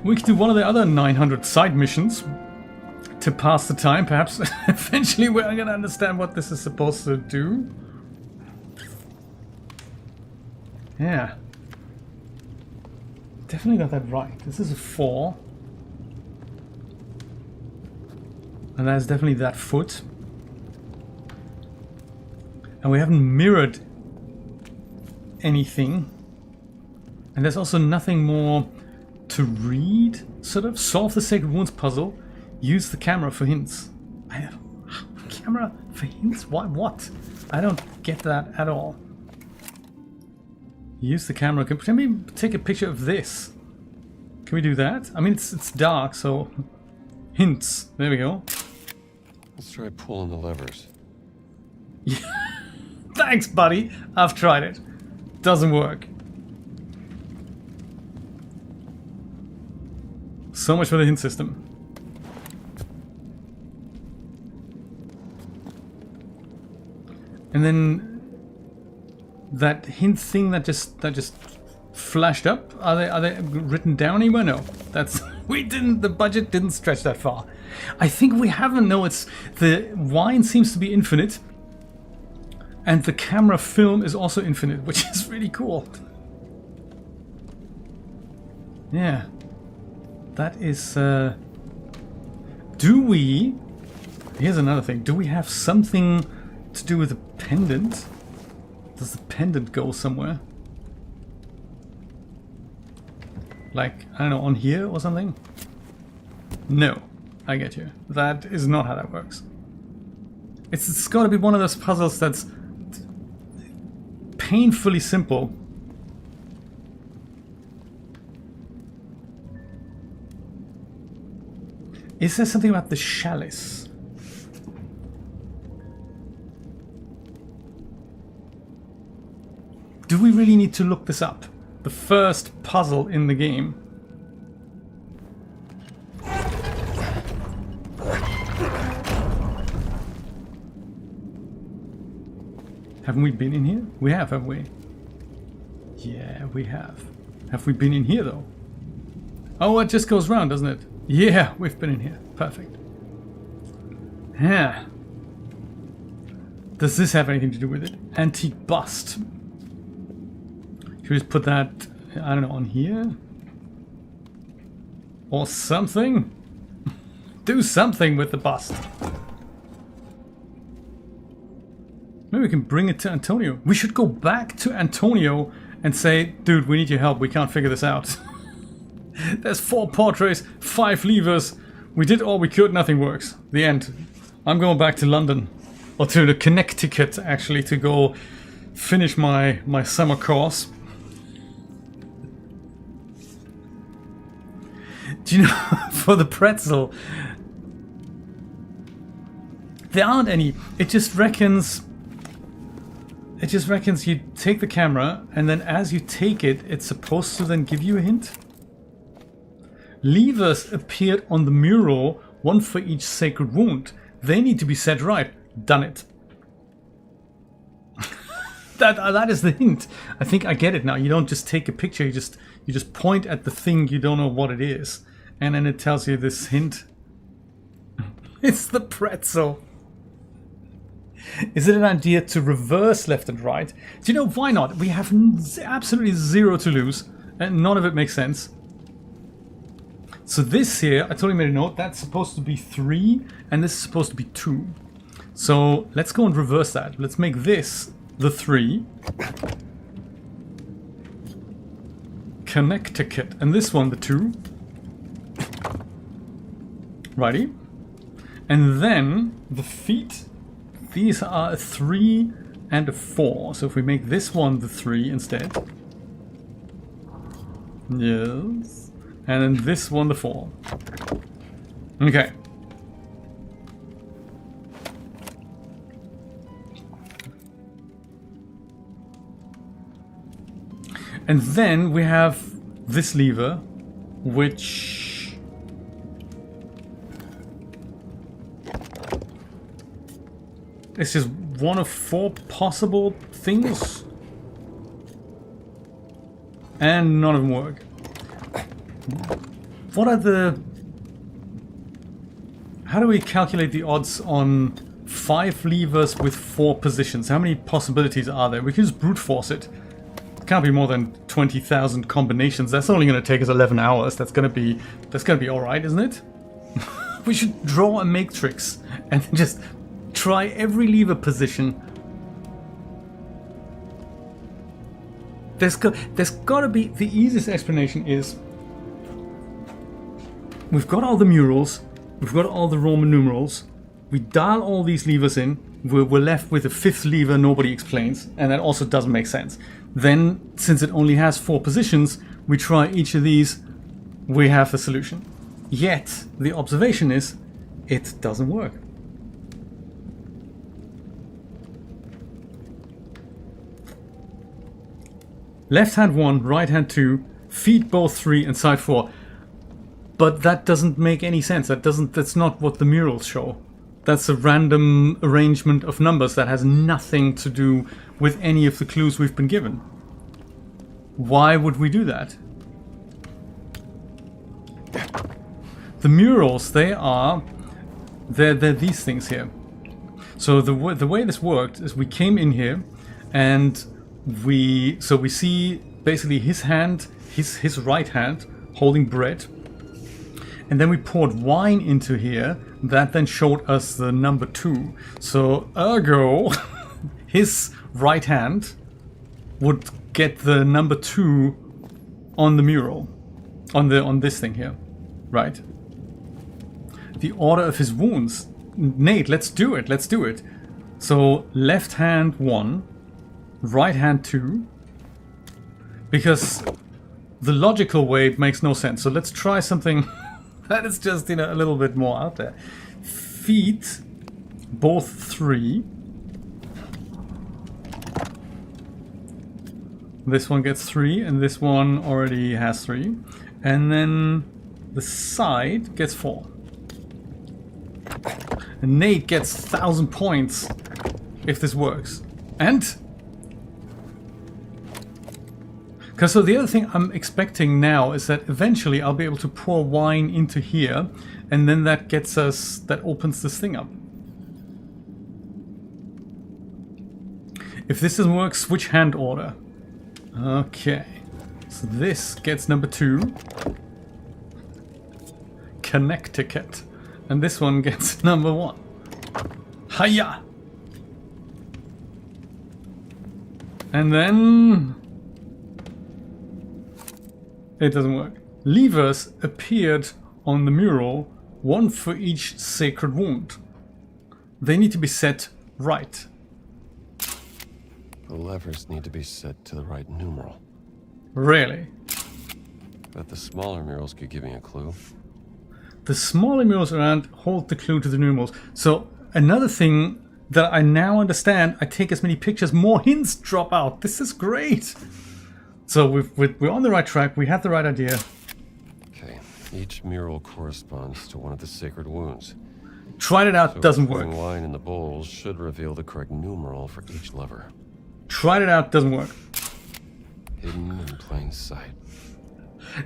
We could do one of the other 900 side missions to pass the time, perhaps. Eventually we're going to understand what this is supposed to do. Yeah. Definitely got that right. This is a 4. And that's definitely that foot. And we haven't mirrored anything. And there's also nothing more to read, sort of. Solve the Sacred Wounds puzzle. Use the camera for hints. Camera for hints? Why? What? I don't get that at all. Use the camera. Can we take a picture of this? Can we do that? I mean, it's dark, so... Hints. There we go. Let's try pulling the levers. Yeah. Thanks, buddy. I've tried it. Doesn't work. So much for the hint system. And then that hint thing that just flashed up. Are they written down anywhere? No. That's the budget didn't stretch that far. I think we haven't. No, it's the wine seems to be infinite. And the camera film is also infinite, which is really cool. Yeah. That is... do we... Here's another thing. Do we have something to do with the pendant? Does the pendant go somewhere? Like, I don't know, on here or something? No. I get you. That is not how that works. It's got to be one of those puzzles that's painfully simple. Is there something about the chalice? Do we really need to look this up? The first puzzle in the game. Haven't we been in here? We have, haven't we? Yeah, we have. Have we been in here, though? Oh, it just goes round, doesn't it? Yeah, we've been in here. Perfect. Yeah. Does this have anything to do with it? Antique bust. Should we just put that, I don't know, on here? Or something? Do something with the bust. Maybe we can bring it to Antonio. We should go back to Antonio and say, dude, we need your help. We can't figure this out. There's 4 portraits, 5 levers. We did all we could, nothing works. The end. I'm going back to London. Or to the Connecticut, actually, to go finish my summer course. Do you know, for the pretzel, there aren't any. It just reckons you take the camera, and then as you take it, it's supposed to then give you a hint. Levers appeared on the mural, one for each sacred wound. They need to be set right. Done it. That is the hint. I think I get it now. You don't just take a picture, you just point at the thing you don't know what it is. And then it tells you this hint. It's the pretzel. Is it an idea to reverse left and right? Do you know why not? We have absolutely 0 to lose, and none of it makes sense. So this here, I totally made a note, that's supposed to be 3, and this is supposed to be 2. So let's go and reverse that. Let's make this the 3. Connecticut, and this one the 2. Righty. And then the feet, these are a 3 and a 4. So if we make this one the 3 instead. Yes. And then this one the 4. Okay. And then we have this lever, which is just one of 4 possible things, and none of them work. What are the... How do we calculate the odds on 5 levers with 4 positions? How many possibilities are there? We can just brute force it. It can't be more than 20,000 combinations. That's only going to take us 11 hours. That's going to be all right, isn't it? We should draw a matrix and just try every lever position. There's got to be... The easiest explanation is we've got all the murals, we've got all the Roman numerals, we dial all these levers in, we're left with a 5th lever nobody explains, and that also doesn't make sense. Then, since it only has 4 positions, we try each of these, we have the solution. Yet, the observation is, it doesn't work. Left hand 1, right hand 2, feet both 3 and side 4. But that doesn't make any sense. That's not what the murals show. That's a random arrangement of numbers that has nothing to do with any of the clues we've been given. Why would we do that? The murals, they're these things here. So the way this worked is we came in here and we see basically his hand, his right hand holding bread. And then we poured wine into here. That then showed us the number 2. So ergo, his right hand would get the number 2 on the mural, on this thing here, right? The order of his wounds. Nate, let's do it. So left hand 1, right hand 2, because the logical way makes no sense. So let's try something that is just, a little bit more out there. Feet, both 3. This one gets 3, and this one already has 3. And then the side gets 4. And Nate gets 1,000 points if this works. And... So the other thing I'm expecting now is that eventually I'll be able to pour wine into here, and then that gets us, that opens this thing up. If this doesn't work, switch hand order. Okay, so this gets number 2, Connecticut, and this one gets number 1. Hiya! And then... it doesn't work. Levers appeared on the mural, 1 for each sacred wound. They need to be set right. The levers need to be set to the right numeral. Really? But the smaller murals could give me a clue. The smaller murals around hold the clue to the numerals. So another thing that I now understand, I take as many pictures, more hints drop out. This is great. So we're on the right track, we have the right idea. Okay, each mural corresponds to one of the sacred wounds. Tried it out, So doesn't work. pouring wine in the bowls should reveal the correct numeral for each lever. Tried it out, doesn't work. Hidden in plain sight.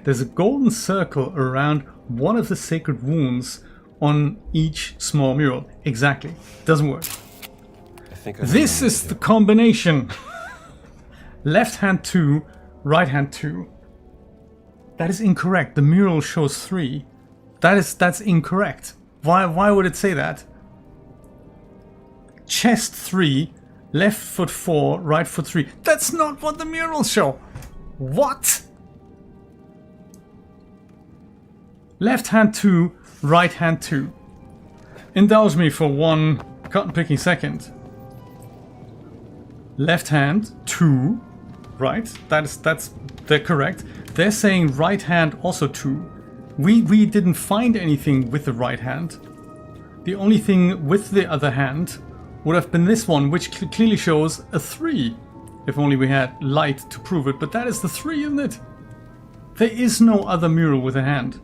There's a golden circle around one of the sacred wounds on each small mural. Exactly. Doesn't work. I think I know This what is to the do. combination. Left hand 2, right hand 2. That is incorrect. The mural shows 3. That's incorrect. Why would it say that? Chest 3, left foot 4, right foot 3. That's not what the murals show. What? Left hand 2, right hand 2. Indulge me for one cotton picking second. Left hand 2, right? They're correct. They're saying right hand also 2. We didn't find anything with the right hand. The only thing with the other hand would have been this one, which clearly shows a 3. If only we had light to prove it, but that is the 3, isn't it? There is no other mural with a hand.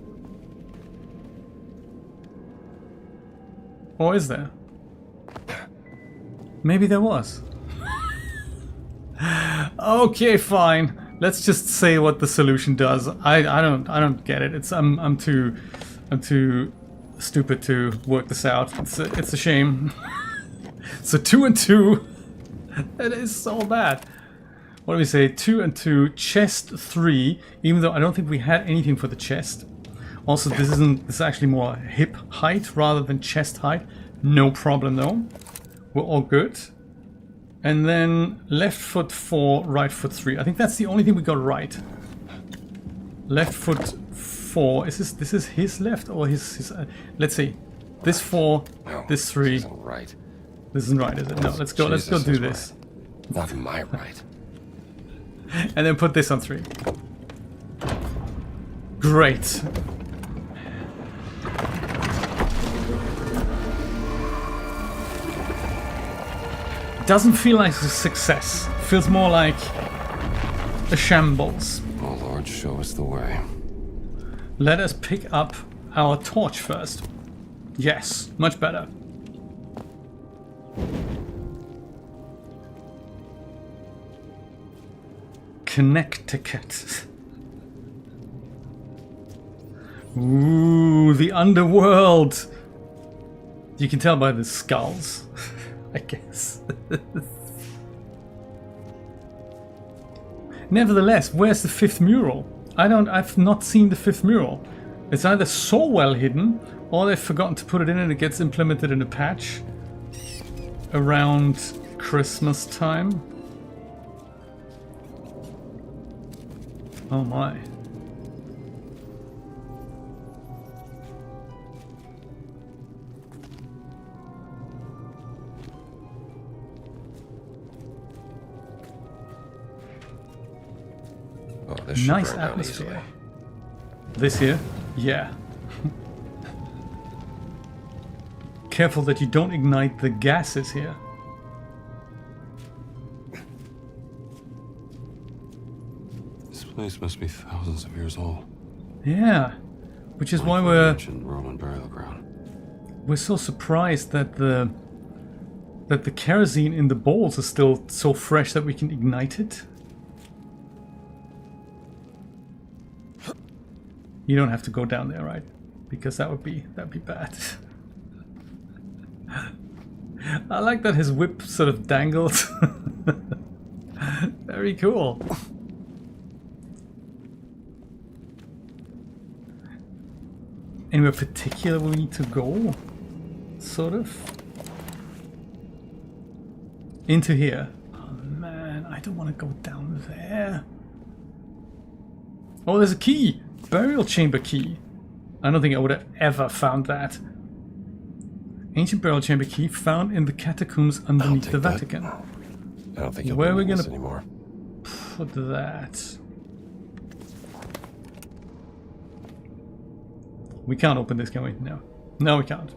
Or is there? Maybe there was. Okay, fine. Let's just say what the solution does. I don't get it. I'm too stupid to work this out. It's a shame. So 2 and 2. That is so bad. What do we say? 2 and 2. Chest 3. Even though I don't think we had anything for the chest. Also, this is actually more hip height rather than chest height. No problem though. We're all good. And then left foot 4, right foot 3. I think that's the only thing we got right. Left foot 4. This is his left or his let's see. This 4, No, this 3. This isn't right. This isn't right, is it? No, let's go Jesus do is this. right. Not my right. And then put this on 3. Great. Doesn't feel like a success. Feels more like a shambles. Oh Lord, show us the way. Let us pick up our torch first. Yes, much better. Connecticut. Ooh, the underworld. You can tell by the skulls, I guess. Nevertheless, where's the 5th mural? I've not seen the 5th mural. It's either so well hidden, or they've forgotten to put it in and it gets implemented in a patch around Christmas time. Oh my. Oh, this should Nice burn down atmosphere. easily. This here? Yeah. Careful that you don't ignite the gases here. This place must be thousands of years old. Yeah. Which is why Like we're ancient Roman burial ground. so surprised that the kerosene in the bowls is still so fresh that we can ignite it. You don't have to go down there, right? Because that'd be bad. I like that his whip sort of dangled. Very cool. Anywhere particular we need to go? Sort of. Into here. Oh man, I don't want to go down there. Oh, there's a key! Burial chamber key. I don't think I would have ever found that. Ancient burial chamber key found in the catacombs underneath the Vatican. I don't think you'll Where are we need this gonna anymore. put that? We can't open this, can we? No. No, we can't.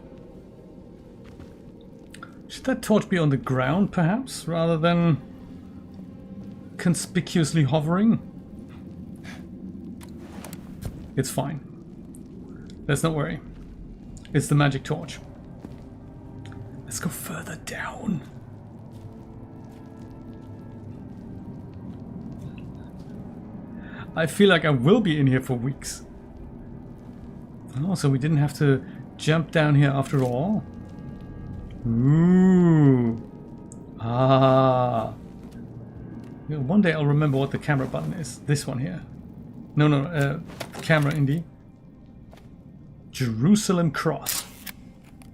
Should that torch be on the ground, perhaps, rather than conspicuously hovering? It's fine. Let's not worry. It's the magic torch. Let's go further down. I feel like I will be in here for weeks. Oh, so we didn't have to jump down here after all. Ooh. Ah. You know, one day I'll remember what the camera button is. This one here. No, camera indie. Jerusalem cross.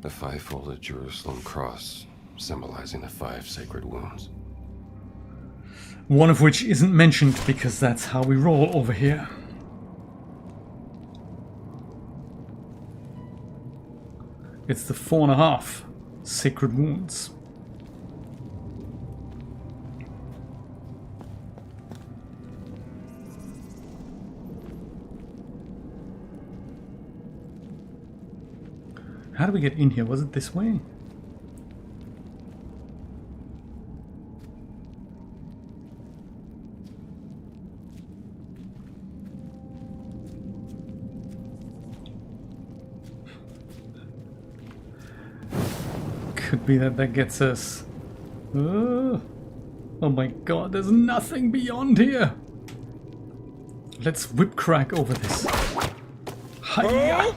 The five-folded Jerusalem cross, symbolizing the 5 sacred wounds. One of which isn't mentioned because that's how we roll over here. It's the 4.5 sacred wounds. How do we get in here? Was it this way? Could be that that gets us. Oh my god, there's nothing beyond here. Let's whip crack over this. Hiya!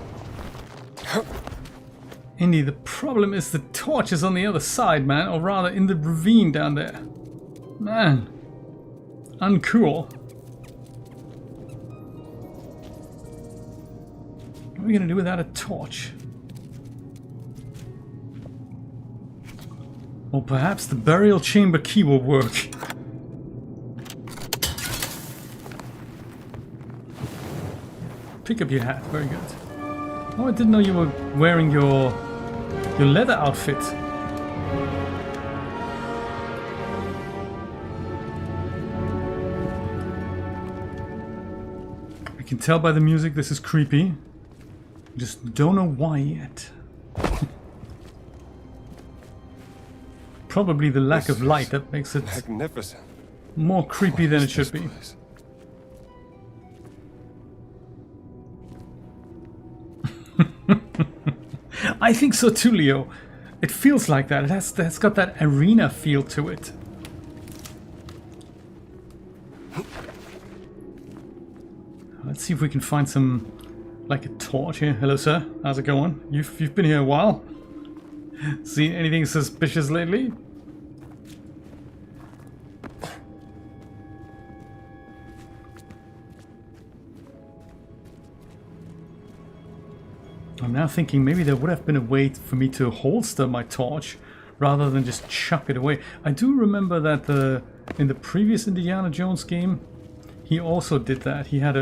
Indy, the problem is the torch is on the other side, man, or rather in the ravine down there. Man, uncool. What are we gonna do without a torch? Or perhaps the burial chamber key will work. Pick up your hat, very good. Oh, I didn't know you were wearing your leather outfit. I can tell by the music this is creepy. Just don't know why yet. Probably the lack of light that makes it magnificent. More creepy than it should be. Place? I think so too, Leo. It feels like that. It's got that arena feel to it. Let's see if we can find some, like a torch here. Hello, sir. How's it going? You've been here a while. Seen anything suspicious lately? I'm now thinking maybe there would have been a way for me to holster my torch rather than just chuck it away. I do remember that in the previous Indiana Jones game, he also did that. He had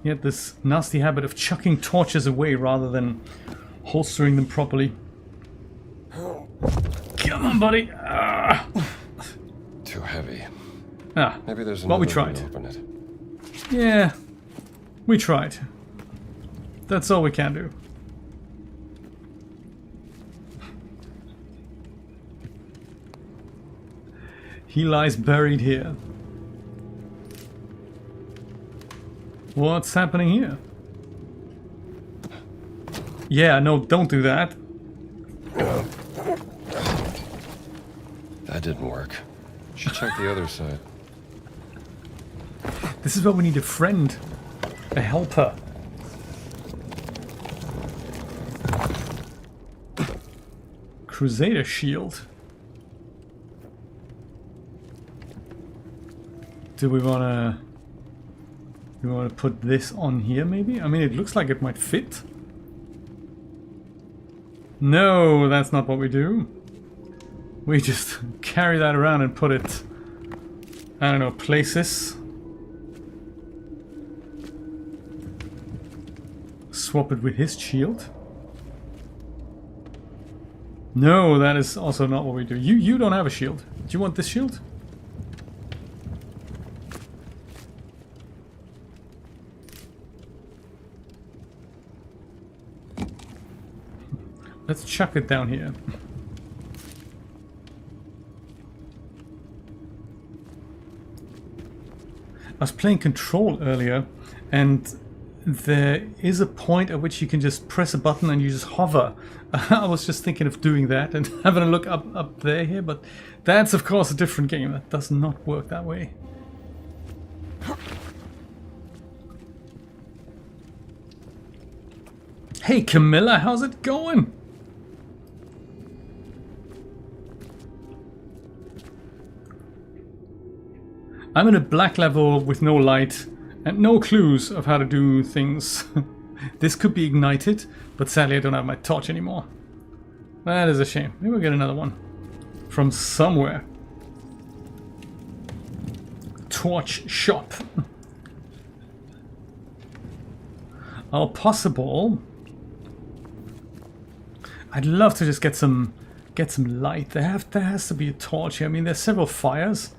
this nasty habit of chucking torches away rather than holstering them properly. Come on, buddy. Ah. Too heavy. Ah, Maybe there's well, another we way tried. to open it. Yeah, we tried. That's all we can do. He lies buried here. What's happening here? Yeah, no, don't do that. That didn't work. Should check the other side. This is where we need a friend. A helper. Crusader shield. Do we wanna put this on here maybe? I mean, it looks like it might fit. No, that's not what we do. We just carry that around and put it, I don't know, places. Swap it with his shield. No, that is also not what we do. You don't have a shield. Do you want this shield? Let's chuck it down here. I was playing Control earlier, and there is a point at which you can just press a button and you just hover. I was just thinking of doing that and having a look up there here, but that's of course a different game. That does not work that way. Hey Camilla, how's it going? I'm in a black level with no light and no clues of how to do things. This could be ignited, but sadly I don't have my torch anymore. That is a shame. Maybe we'll get another one from somewhere. Torch shop. All possible. I'd love to just get some light. There has to be a torch here. I mean, there's several fires.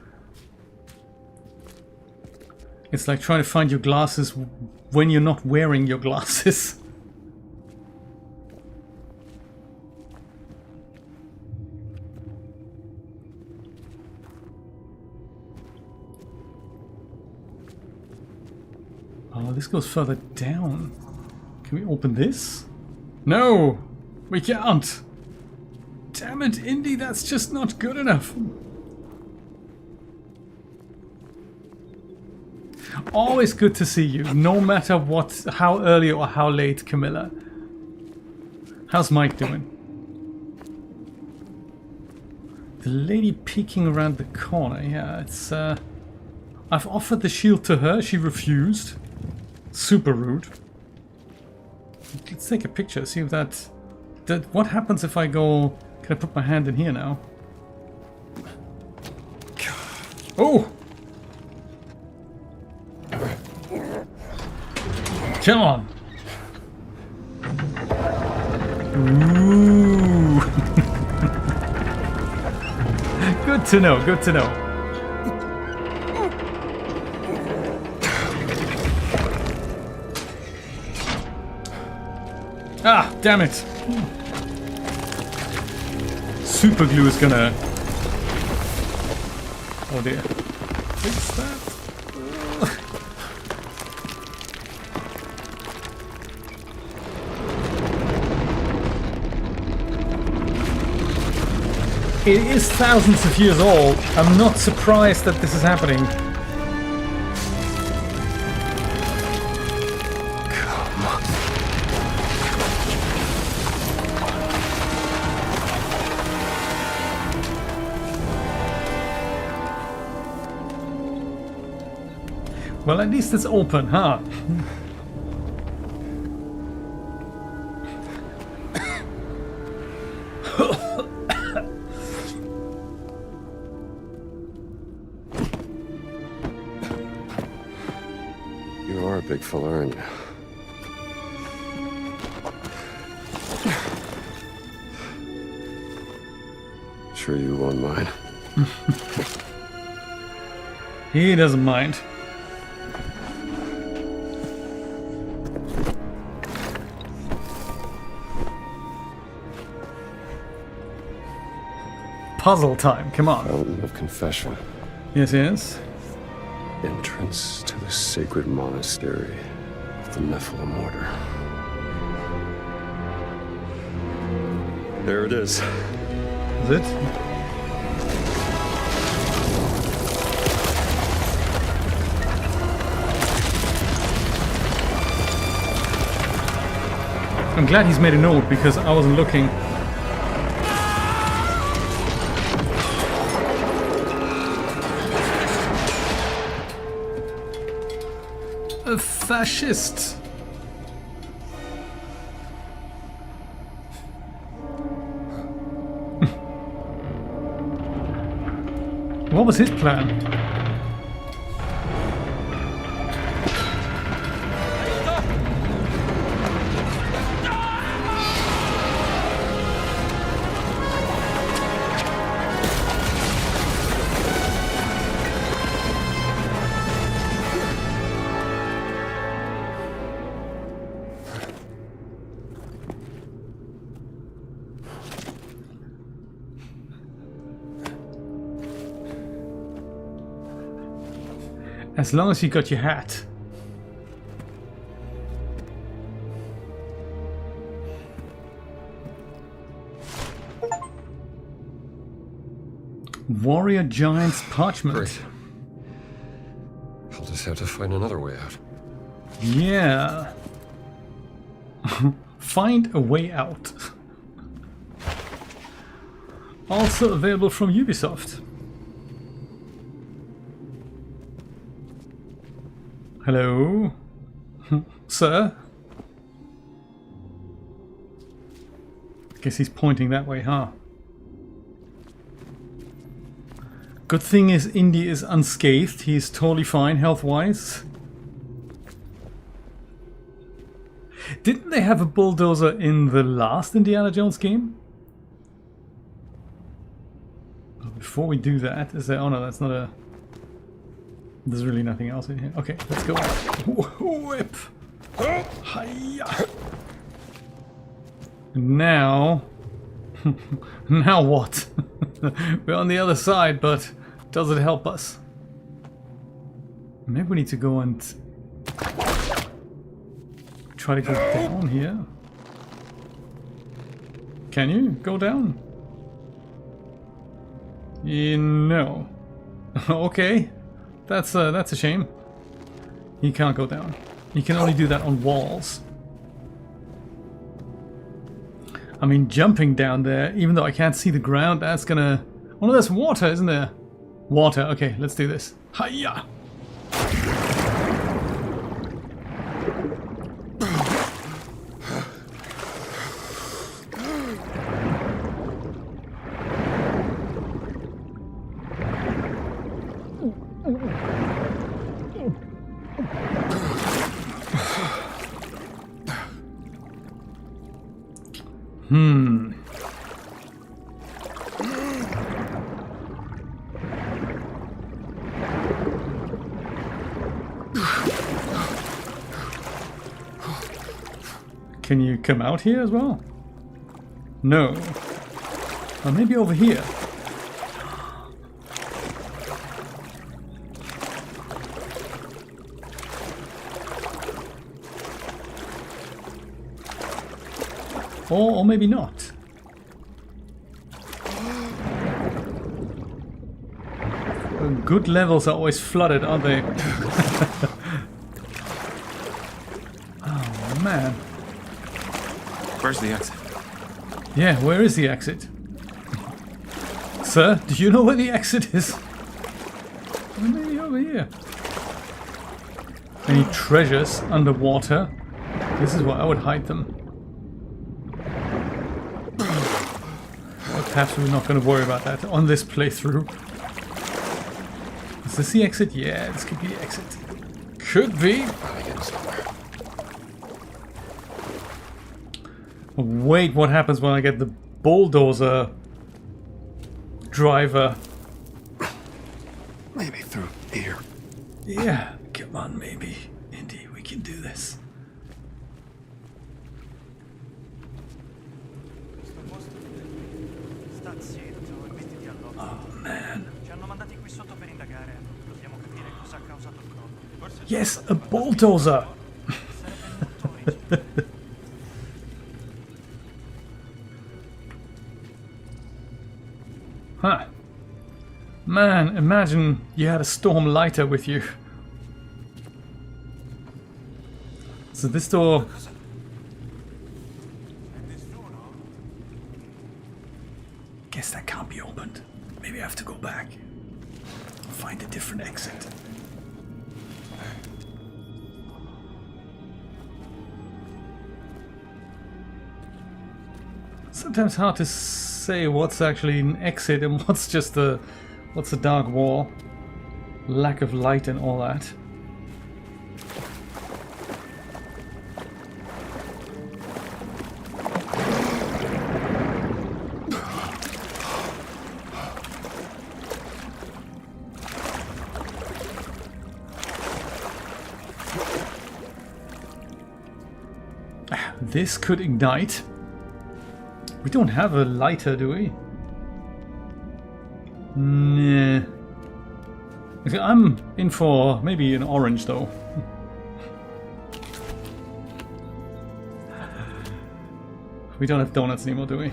It's like trying to find your glasses when you're not wearing your glasses. Oh, this goes further down. Can we open this? No! We can't! Damn it, Indy, that's just not good enough. Always good to see you, no matter what, how early or how late, Camilla. How's Mike doing? The lady peeking around the corner, yeah, it's I've offered the shield to her, she refused. Super rude. Let's take a picture, see if that what happens if I go... Can I put my hand in here now? Oh! Come on! Ooh! Good to know, good to know. Ah, damn it! Super glue is gonna... Oh dear. Fix that. It is thousands of years old. I'm not surprised that this is happening. Well, at least it's open, huh? You are a big fella, aren't you? Sure you won't mind. He doesn't mind. Puzzle time, come on. Fountain of Confession. Yes, yes. Entrance to the sacred monastery of the Nephilim Order. There it is. Is it? I'm glad he's made a note because I wasn't looking. A fascist. What was his plan? As long as you got your hat. Warrior Giant's Parchment. Great. I'll just have to find another way out. Yeah. Find a way out. Also available from Ubisoft. Hello? Sir? Guess he's pointing that way, huh? Good thing is Indy is unscathed. He's totally fine health-wise. Didn't they have a bulldozer in the last Indiana Jones game? Before we do that, is there... Oh no, that's not a... There's really nothing else in here. Okay, let's go. Whip! Hiya! Now... now what? We're on the other side, but does it help us? Maybe we need to go and... try to go down here. Can you go down? No. Okay. That's a shame. He can't go down. He can only do that on walls. I mean, jumping down there, even though I can't see the ground, that's gonna... Oh no, there's water, isn't there? Water. Okay, let's do this. Hiya! Can you come out here as well? No. Or maybe over here. Or maybe not. Good levels are always flooded, aren't they? Oh man. Where's the exit? Yeah, where is the exit? Sir, do you know where the exit is? Maybe over here. Any treasures underwater? This is where I would hide them. But perhaps we're not going to worry about that on this playthrough. Is this the exit? Yeah, this could be the exit. Could be. Probably getting somewhere. Wait, what happens when I get the bulldozer driver? Maybe through here. Yeah, come on, maybe. Indy, we can do this. Oh, man. Yes, a bulldozer! Huh. Man, imagine you had a storm lighter with you. So this door... Guess that can't be opened. Maybe I have to go back. Find a different exit. Sometimes hard to say what's actually an exit and what's just a dark wall. Lack of light and all that. This could ignite. We don't have a lighter, do we? Nah. Okay, I'm in for maybe an orange, though. We don't have donuts anymore, do we?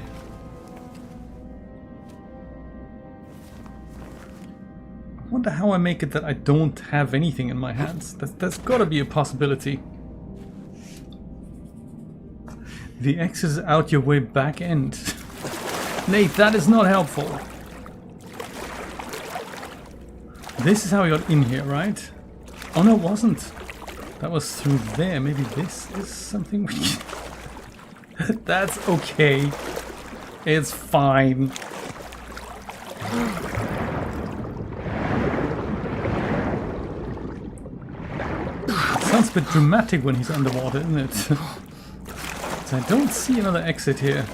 I wonder how I make it that I don't have anything in my hands. That's gotta be a possibility. The X is out your way back end. Nate, that is not helpful. This is how we got in here, right? Oh no, it wasn't. That was through there. Maybe this is something we can... That's okay. It's fine. It sounds a bit dramatic when he's underwater, isn't it? So I don't see another exit here.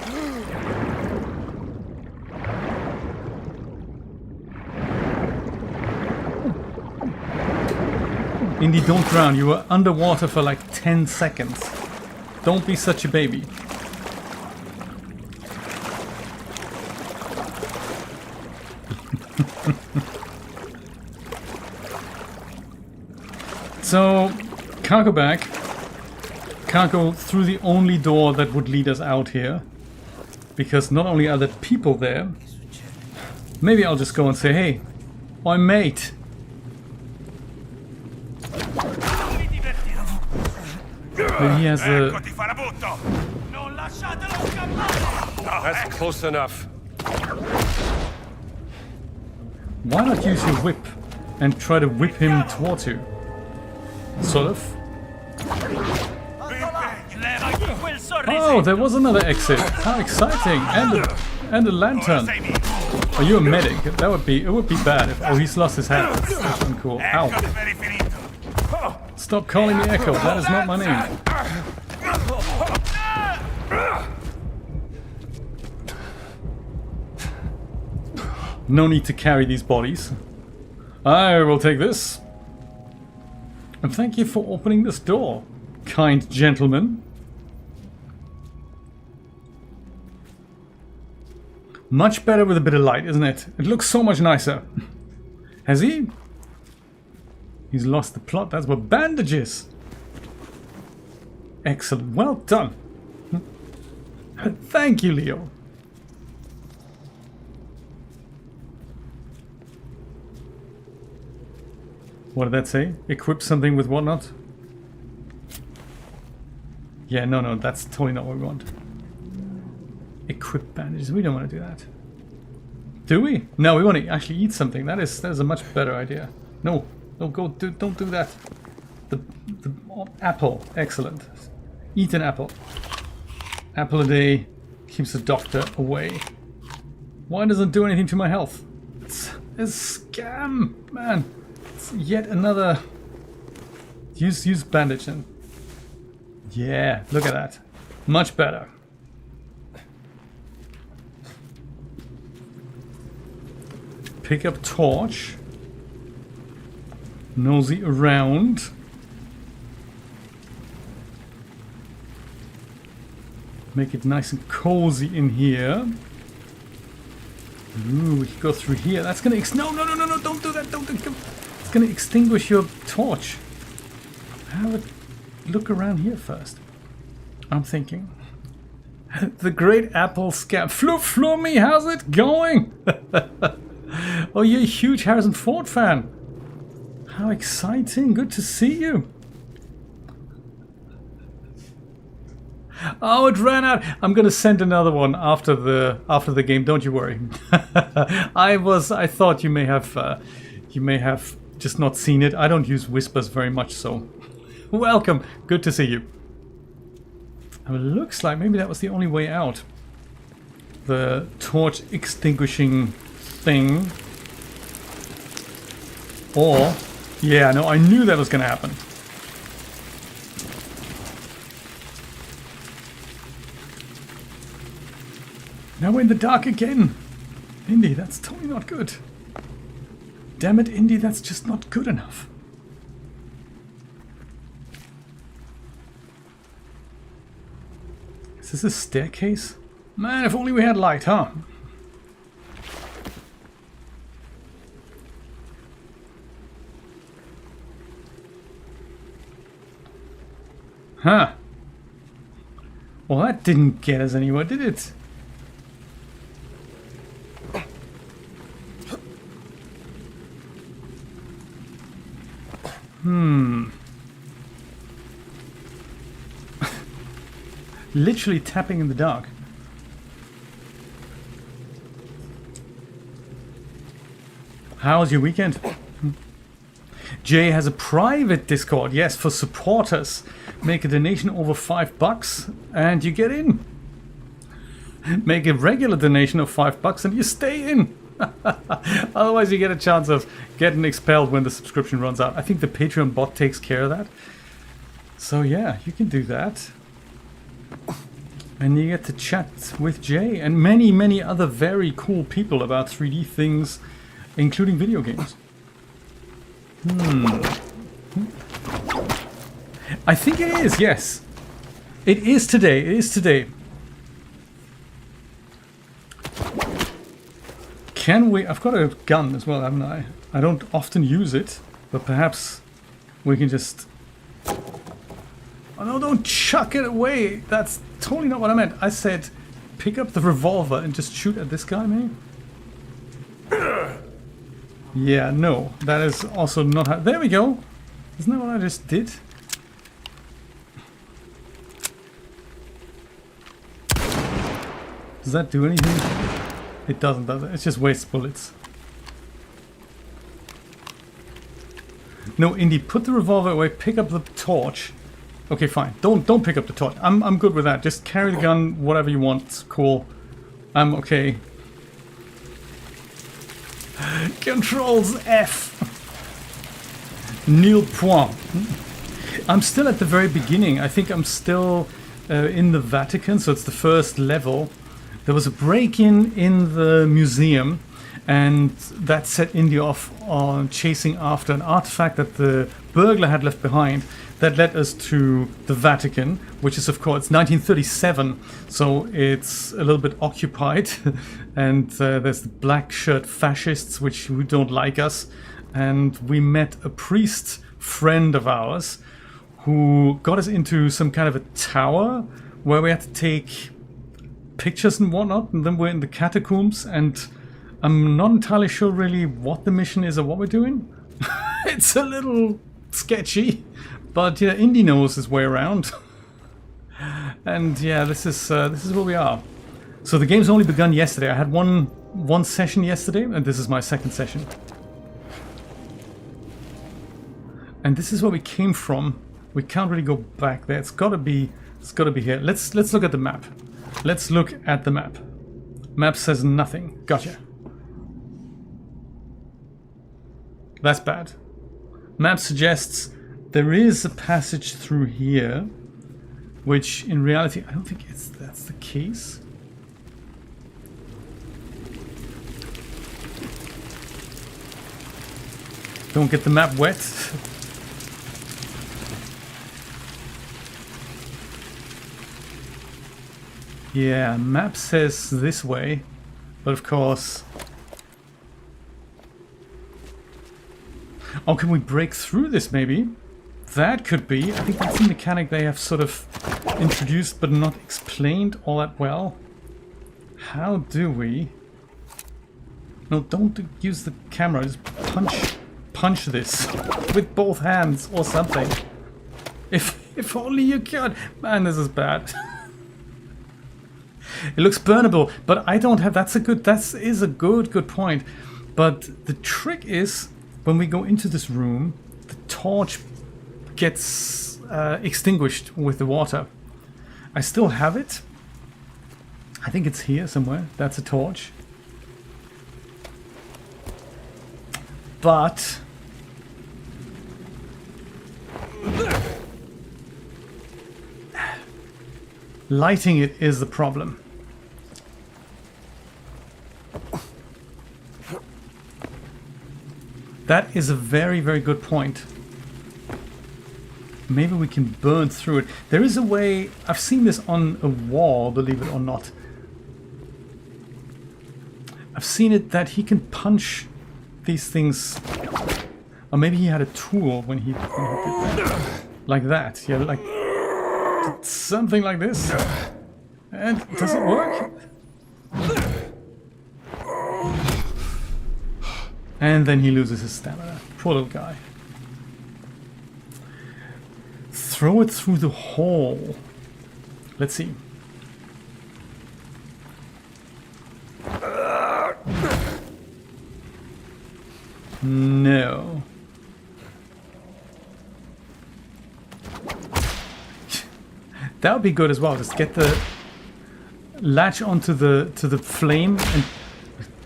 Indy, don't drown. You were underwater for like 10 seconds. Don't be such a baby. So, can't go back. Can't go through the only door that would lead us out here. Because not only are there people there, Maybe I'll just go and say, hey, my mate. Maybe he has a... That's close enough. Why not use your whip and try to whip him towards you? Sort of. Oh, there was another exit. How exciting! And a lantern. Are you a medic? That would be. It would be bad if. Oh, he's lost his hat. That's uncool. Ow! Stop calling me Echo. That is not my name. No need to carry these bodies. I will take this. And thank you for opening this door, kind gentleman. Much better with a bit of light, isn't it? It looks so much nicer. Has he? He's lost the plot. That's what bandages. Excellent. Well done. Thank you, Leo. What did that say? Equip something with whatnot? Yeah, no, that's totally not what we want. Equip bandages. We don't want to do that. Do we? No, we want to actually eat something. That is a much better idea. No, don't do that. The apple. Excellent. Eat an apple. Apple a day keeps the doctor away. Why doesn't it do anything to my health? It's a scam, man. It's yet another. Use bandage then. Yeah, look at that. Much better. Pick up torch. Nosy around. Make it nice and cozy in here. Ooh, we can go through here. That's gonna no, don't do that, don't it's gonna extinguish your torch. Have a look around here first. I'm thinking. The Great Apple Scam. Flummy, how's it going? Oh, you're a huge Harrison Ford fan. How exciting. Good to see you. Oh, it ran out. I'm gonna send another one after the game. Don't you worry. I thought you may have just not seen it. I don't use whispers very much, so welcome. Good to see you. And it looks like maybe that was the only way out. The torch extinguishing thing. Or, yeah, no, I knew that was going to happen. Now we're in the dark again. Indy, that's totally not good. Damn it, Indy, that's just not good enough. Is this a staircase? Man, if only we had light, huh? Huh. Well, that didn't get us anywhere, did it? Literally tapping in the dark. How's your weekend? Jay has a private Discord, yes, for supporters. Make a donation over $5 and you get in. Make a regular donation of $5 and you stay in. Otherwise you get a chance of getting expelled when the subscription runs out. I think the Patreon bot takes care of that. So yeah, you can do that. And you get to chat with Jay and many, many other very cool people about 3D things, including video games. I think it is, yes. It is today, it is today. Can we... I've got a gun as well, haven't I? I don't often use it, but perhaps we can just... Oh no, don't chuck it away! That's totally not what I meant. I said pick up the revolver and just shoot at this guy, maybe? Yeah, no, that is also not how... There we go! Isn't that what I just did? Does that do anything? It doesn't, does it? It's just waste bullets. No, Indy, put the revolver away, pick up the torch. Okay, fine. Don't pick up the torch. I'm good with that. Just carry the gun, whatever you want. Cool. I'm okay. Controls F. Nil point. I'm still at the very beginning. I think I'm still in the Vatican, so it's the first level. There was a break-in the museum, and that set Indy off on chasing after an artifact that the burglar had left behind. That led us to the Vatican, which is, of course, 1937, so it's a little bit occupied. And there's the black shirt fascists, who don't like us. And we met a priest friend of ours who got us into some kind of a tower where we had to take pictures and whatnot. And then we're in the catacombs, and I'm not entirely sure really what the mission is or what we're doing. It's a little sketchy. But yeah, Indy knows his way around. And yeah, this is where we are. So the game's only begun yesterday. I had one session yesterday, and this is my second session. And this is where we came from. We can't really go back there. It's gotta be here. Let's look at the map. Let's look at the map. Map says nothing. Gotcha. That's bad. Map suggests there is a passage through here, which in reality I don't think that's the case. Don't get the map wet. Yeah, map says this way, but of course... Oh, can we break through this maybe? That could be. I think that's a mechanic they have sort of introduced but not explained all that well. How do we... No, don't use the camera. Just punch this with both hands or something. If only you could. Man, this is bad. It looks burnable, but I don't have... That is a good point. But the trick is, when we go into this room, the torch gets extinguished with the water. I still have it. I think it's here somewhere. That's a torch. But... lighting it is the problem. That is a very good point. Maybe we can burn through it. There is a way... I've seen this on a wall, believe it or not. I've seen it that he can punch these things... Or maybe he had a tool when he did that. Like that. Yeah, like... something like this. And does it work? And then he loses his stamina. Poor little guy. Throw it through the hole. Let's see. No. That would be good as well. Just get the latch onto the flame and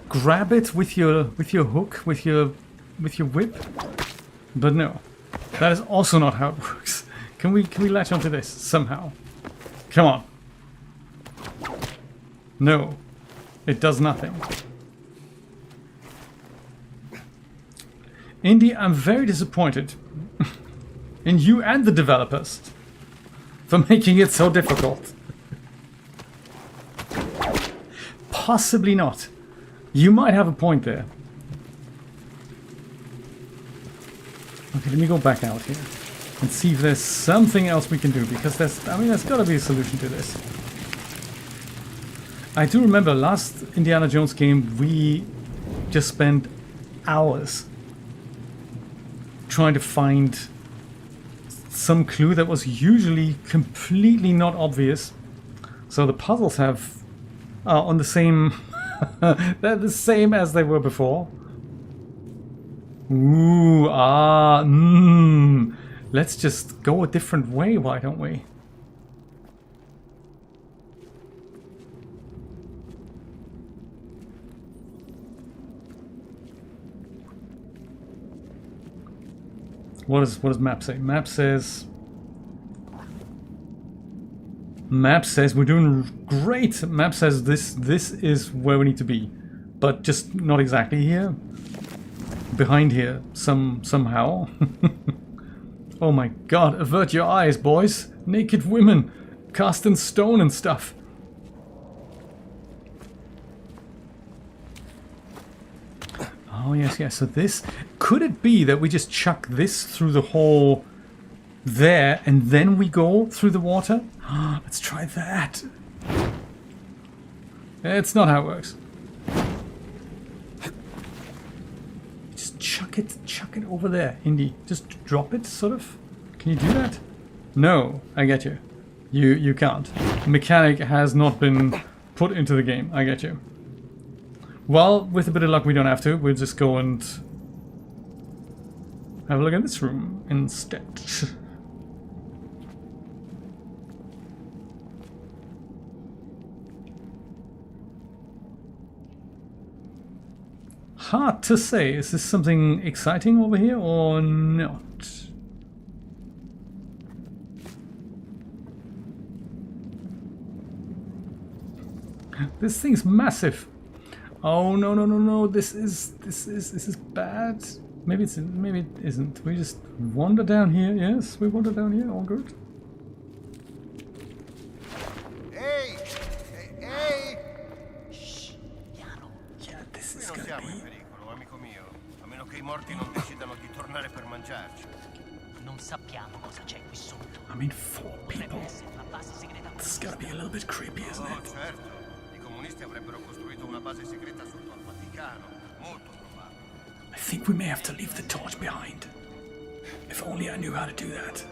grab it with your hook, with your whip. But no, that is also not how it works. Can we latch onto this somehow? Come on. No, it does nothing. Indy, I'm very disappointed in you and the developers for making it so difficult. Possibly not. You might have a point there. Okay, let me go back out here and see if there's something else we can do, because there's got to be a solution to this. I do remember last Indiana Jones game we just spent hours trying to find some clue that was usually completely not obvious. So the puzzles have on the same they're the same as they were before. Ooh, let's just go a different way, why don't we? What does map say? Map says we're doing great. Map says this is where we need to be, but just not exactly here. Behind here, somehow. Oh my God! Avert your eyes, boys. Naked women, cast in stone and stuff. Oh yes. So this could it be that we just chuck this through the hole there, and then we go through the water? Let's try that. It's not how it works. Just chuck it over there, Indy. Just drop it, sort of. Can you do that? No, I get you. You can't. Mechanic has not been put into the game. I get you. Well, with a bit of luck, we don't have to. We'll just go and have a look at this room instead. Hard to say. Is this something exciting over here or not? This thing's massive. Oh no! This is bad. Maybe it isn't. We just wander down here. Yes, we wander down here. All good. Hey! Yeah, this is Non gonna siamo in be. pericolo, amico mio. A meno che i morti non decidano di tornare per mangiarci. Non sappiamo cosa c'è qui sotto. I mean, 4 people. Essere una base segreta. This is gonna be a little bit creepy, isn't Oh, it? certo. I comunisti avrebbero costruito una base segreta sotto al Vaticano. Molto probabile. I think we may have to leave the torch behind. If only I knew how to do that.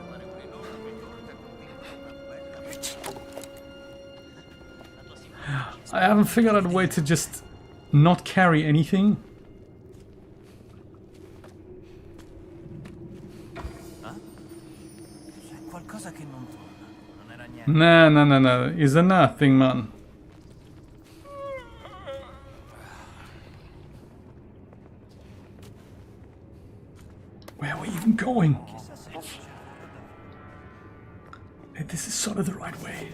I haven't figured out a way to just not carry anything. C'è qualcosa che non torna. Non era niente. No. It's a nothing, man. Where are we even going? This is sort of the right way.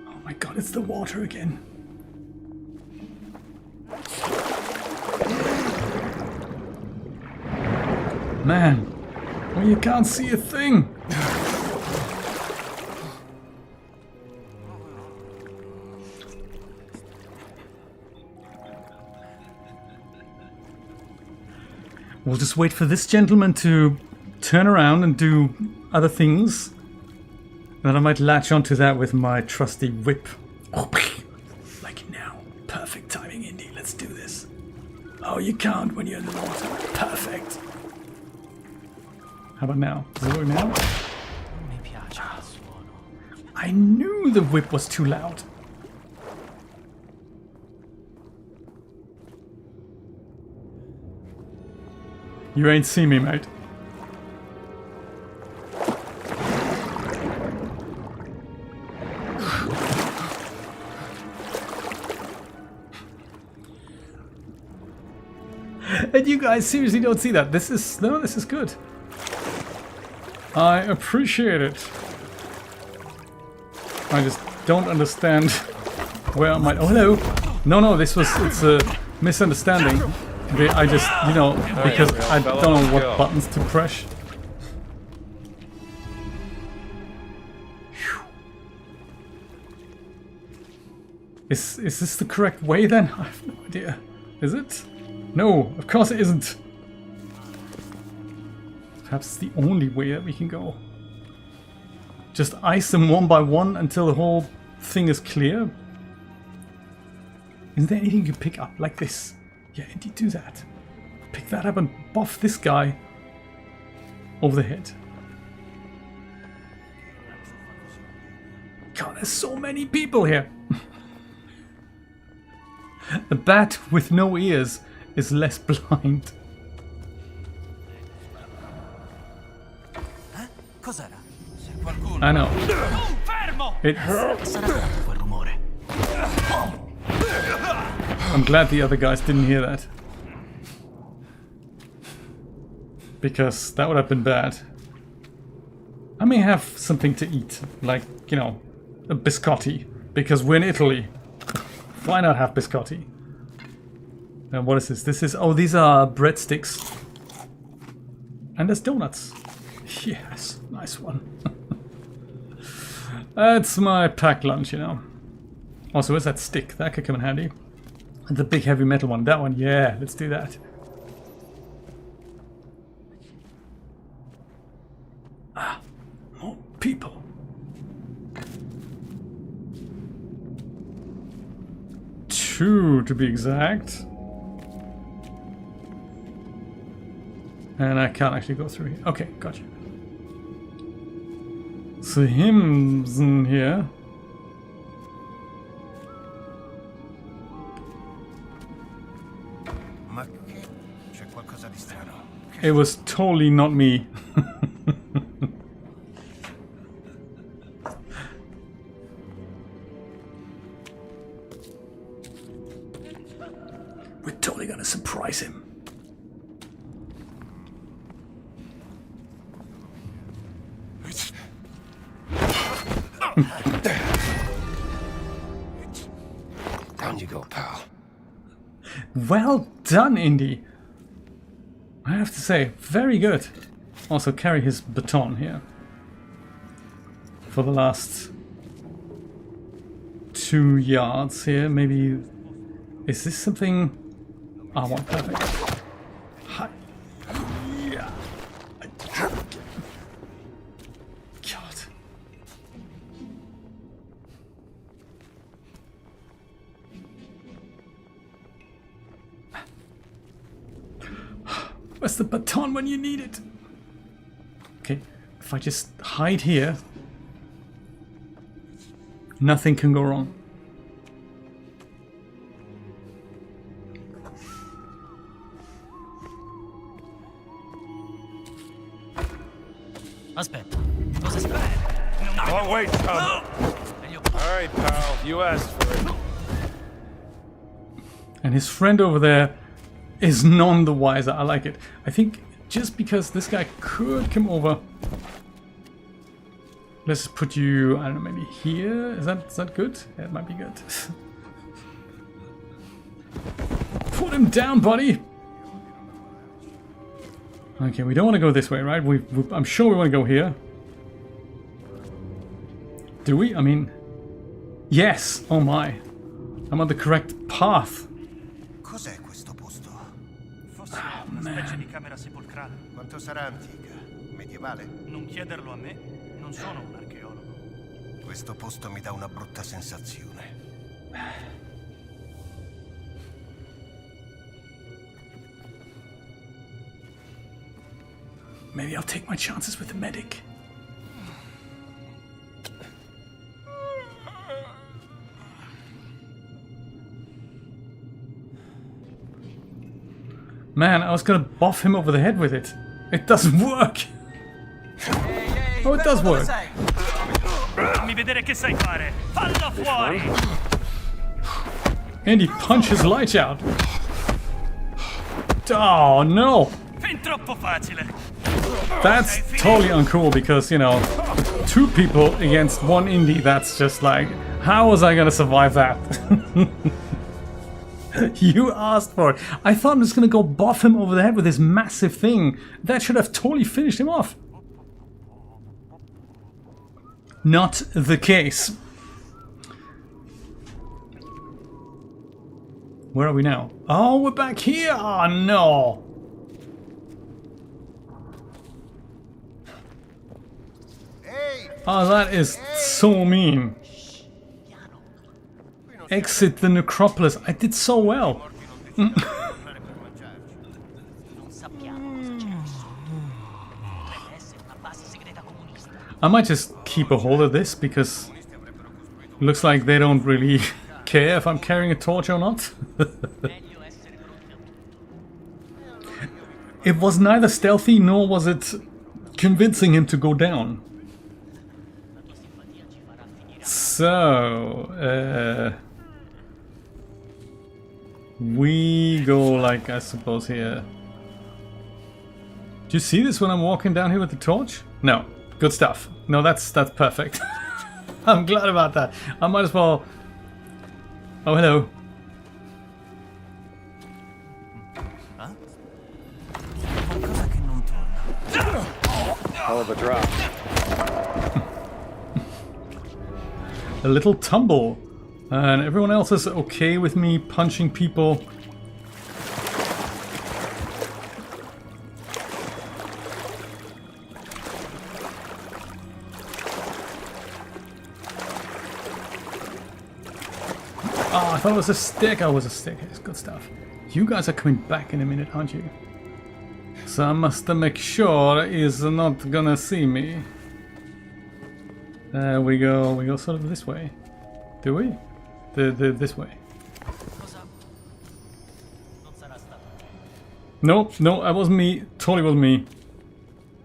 Oh my God, it's the water again. Man, well, you can't see a thing. We'll just wait for this gentleman to turn around and do other things. Then I might latch onto that with my trusty whip. Like now. Perfect timing, Indy. Let's do this. Oh, you can't when you're in the water. Perfect. How about now? Does it work now? Mi piace il suono. I knew the whip was too loud. You ain't seen me, mate. And you guys seriously don't see that. This is good. I appreciate it. I just don't understand where I might. Oh, hello. No, it's a misunderstanding. I just, because I don't know what buttons to press. Is this the correct way then? I have no idea. Is it? No, of course it isn't. Perhaps it's the only way that we can go. Just ice them one by one until the whole thing is clear. Isn't there anything you can pick up like this? Yeah, indeed, do that. Pick that up and buff this guy over the head. God, there's so many people here. A bat with no ears is less blind. Cos'era? Se qualcuno... I know. Fermo! It Sarà tanto quel rumore. I'm glad the other guys didn't hear that. Because that would have been bad. I may have something to eat. Like, you know, a biscotti. Because we're in Italy. Why not have biscotti? And what is this? This is... Oh, these are breadsticks. And there's donuts. Yes, nice one. That's my packed lunch, you know. Also, where's that stick? That could come in handy. The big heavy metal one. That one, yeah, let's do that. Ah, more people. Two, to be exact. And I can't actually go through here. Okay, gotcha. So him's in here. Ma che? C'è qualcosa di strano. It was totally not me. We're totally gonna surprise him. Down you go, pal. Well done, Indy. I have to say, very good. Also carry his baton here. For the last 2 yards here, maybe... Is this something... I want perfect. Hi. Yeah. God. Where's the baton when you need it? Okay, if I just hide here, nothing can go wrong. Aspetta, cosa stai? Long wait, Tom. All right, pal. You asked for it. And his friend over there is none the wiser. I like it. I think just because this guy could come over. Let's put you, I don't know, maybe here. Is that good? Yeah, it might be good. Put him down, buddy. Okay, we don't want to go this way, right? I'm sure we want to go here. Do we? I mean, yes. Oh my. I'm on the correct path. Cos'è questo posto? Fosse una specie di camera sepolcrale. Quanto sarà antica? Medievale? Non chiederlo a me, non sono un archeologo. Questo posto mi dà una brutta sensazione. Maybe I'll take my chances with the medic. Man, I was gonna buff him over the head with it. It doesn't work. Oh, it does work. Fammi vedere che sai fare. Fallo fuori. And he punches lights out. Oh no. Fin troppo facile. That's totally uncool because, you know, 2 people against 1 indie, that's just like, how was I gonna survive that? You asked for it. I thought I was gonna go buff him over the head with this massive thing. That should have totally finished him off. Not the case. Where are we now? Oh, we're back here! Oh, no! Oh, that is so mean. Exit the necropolis. I did so well. I might just keep a hold of this because it looks like they don't really care if I'm carrying a torch or not. It was neither stealthy nor was it convincing him to go down. So, we go like, I suppose here. Do you see this when I'm walking down here with the torch? No. Good stuff. No, that's perfect. I'm glad about that. I might as well... Oh, hello. Hell of a drop. A little tumble. And everyone else is okay with me punching people. Oh, I thought it was a stick. Oh, it was a stick. It's good stuff. You guys are coming back in a minute, aren't you? So I must make sure he's not gonna see me. There we go. We go sort of this way. Do we? This way. Nope, no, that wasn't me. Totally wasn't me.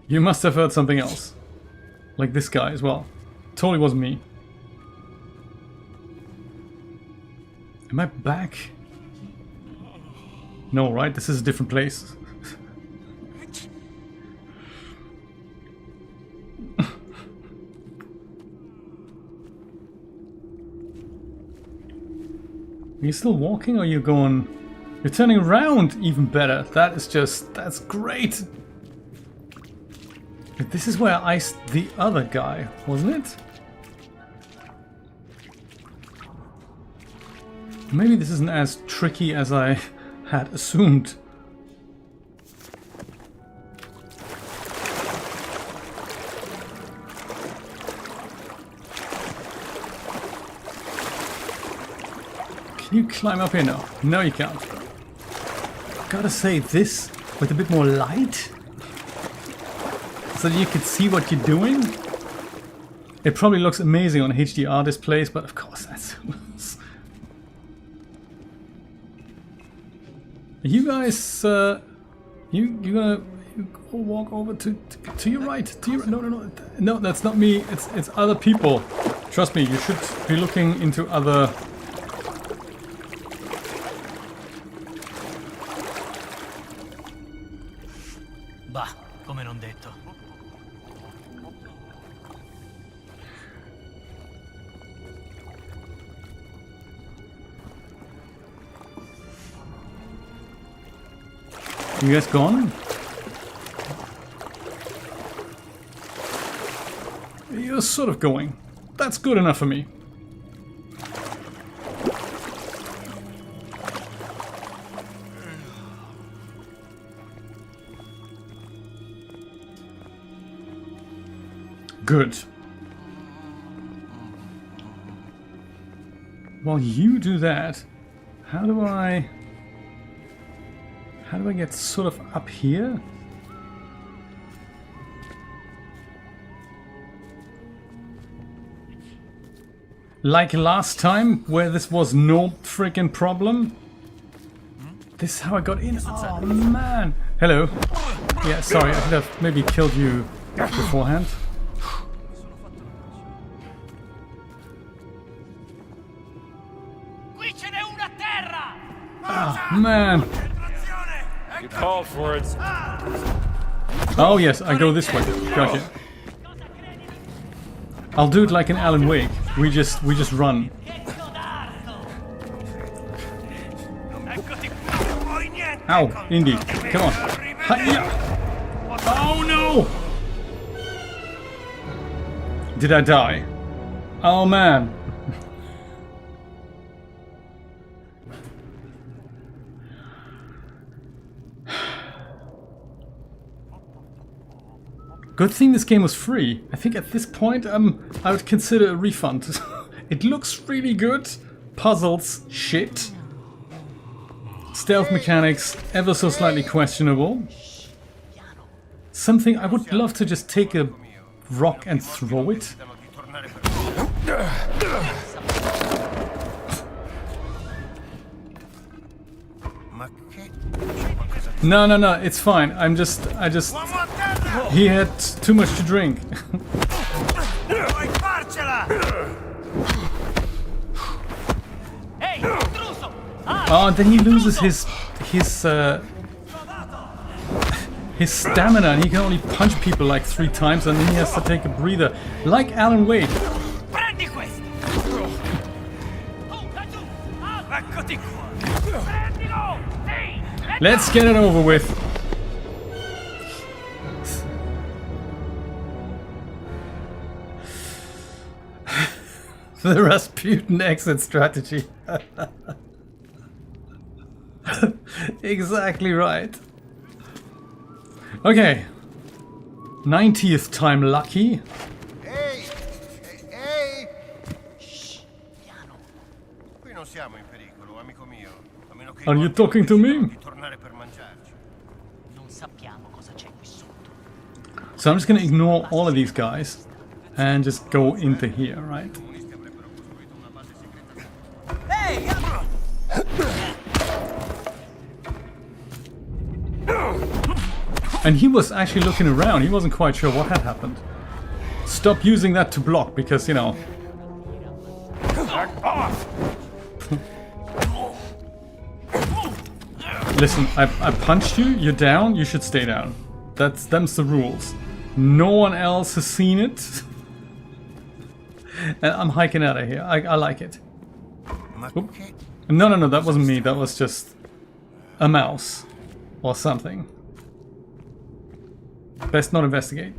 You must have heard something else. Like this guy as well. Totally wasn't me. Am I back? No, right? This is a different place. Are you still walking or are you going... You're turning around even better. That is just... That's great. This is where I iced the other guy, wasn't it? Maybe this isn't as tricky as I had assumed. Can you climb up here? No. No, you can't. Gotta say, this with a bit more light, so that you can see what you're doing. It probably looks amazing on HDR displays, but of course that's... You guys, you gonna go walk over to your right? To your no, that's not me. It's other people. Trust me, you should be looking into other. Bah, come non detto. You guys gone? You're sort of going. That's good enough for me. Good. While you do that, how do I get sort of up here? Like last time, where this was no freaking problem? This is how I got in? Oh man! Hello. Yeah, sorry, I could have maybe killed you beforehand. Oh man! You called for it. Oh yes, I go this way. Gotcha. I'll do it like in Alan Wake. We just run. Ow, Indy, come on. Hi-ya! Oh no! Did I die? Oh man. Good thing this game was free. I think at this point I would consider a refund. It looks really good. Puzzles, shit. Stealth mechanics, ever so slightly questionable. Something I would love to just take a rock and throw it. No, it's fine. I just... He had too much to drink. Oh, and then he loses his stamina, and he can only punch people like 3 times, and then he has to take a breather, like Alan Wake. Let's get it over with. The Rasputin exit strategy. Exactly right. Okay. 90th time lucky. Ehi! Ehi! Shh! Piano. Qui non siamo in pericolo, amico mio. A meno che Are you talking to me? di tornare per mangiarci. Non sappiamo cosa c'è qui sotto. So I'm just gonna ignore all of these guys and just go into here, right? And he was actually looking around. He wasn't quite sure what had happened. Stop using that to block because, you know. Back off! Listen, I punched you, you're down, you should stay down. Them's the rules. No one else has seen it. And I'm hiking out of here. I like it. Oop. No, that wasn't me. That was just a mouse or something. Best not investigate.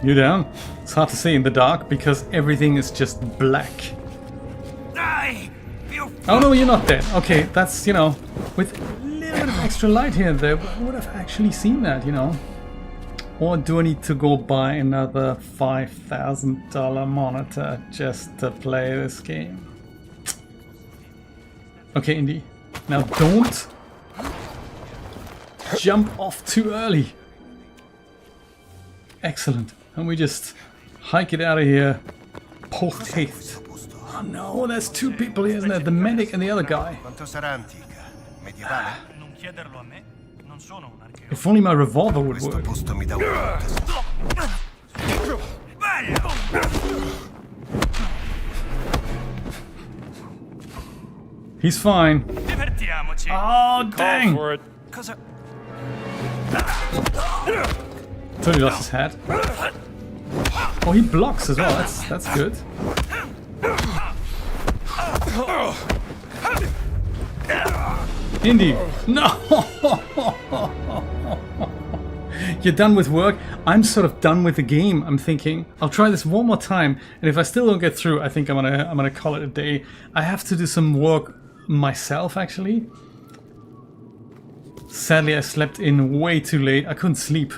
You down? It's hard to see in the dark because everything is just black. Oh no, you're not dead. Okay, that's, you know, with a little bit of extra light here and there, but I would have actually seen that, you know. Or do I need to go buy another $5,000 monitor just to play this game? Okay, Indy. Now don't jump off too early. Excellent. And we just hike it out of here post haste. Oh no, there's 2 people here, isn't there? The medic and the other guy. If only my revolver would work. He's fine. Oh, dang! For it. Totally lost his hat. Oh, he blocks as well. That's good. Indy, no! You're done with work? I'm sort of done with the game. I'm thinking I'll try this one more time, and if I still don't get through, I think I'm gonna call it a day. I have to do some work myself, actually. Sadly, I slept in way too late. I couldn't sleep.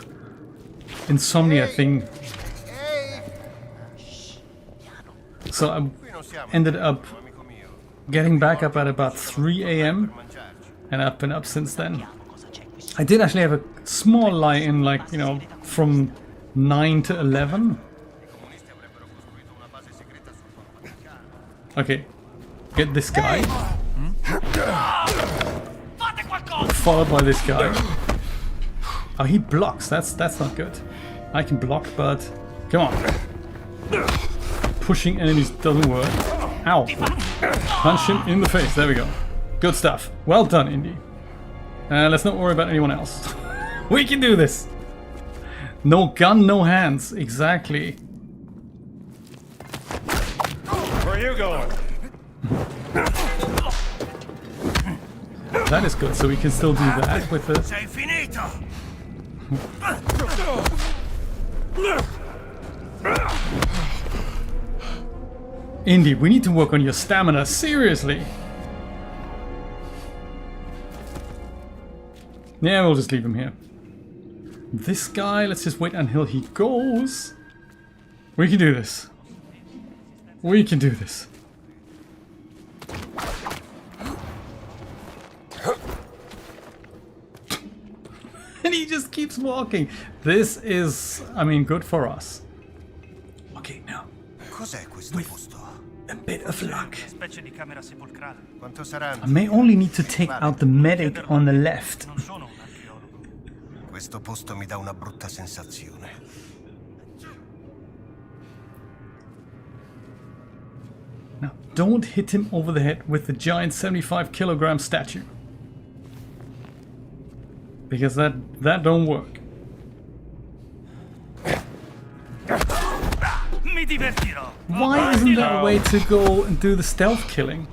Insomnia thing. So I ended up getting back up at about 3 AM, and I've been up since then. I did actually have a small lie-in, like, you know, from 9 to 11. Okay, get this guy. Followed by this guy. Oh, he blocks. That's not good. I can block, but come on. Pushing enemies doesn't work. Ow. Punch him in the face. There we go. Good stuff. Well done, Indy. Let's not worry about anyone else. We can do this. No gun, no hands. Exactly. Where are you going? That is good. So we can still do that with the... Sei finito! Indy, we need to work on your stamina, seriously. Yeah, we'll just leave him here. This guy, let's just wait until he goes. We can do this. We can do this. And he just keeps walking. This is, I mean, good for us. Okay, now. Cos'è questo posto? A bit of luck. Specie di camera sepolcrale. Quanto saranno? I may only need to take out the medic on the left. Non sono un archeologo. Questo posto mi dà una brutta sensazione. Now, don't hit him over the head with the giant 75-kilogram statue. Because that don't work. Mi divertirò. Why isn't there a way to go and do the stealth killing?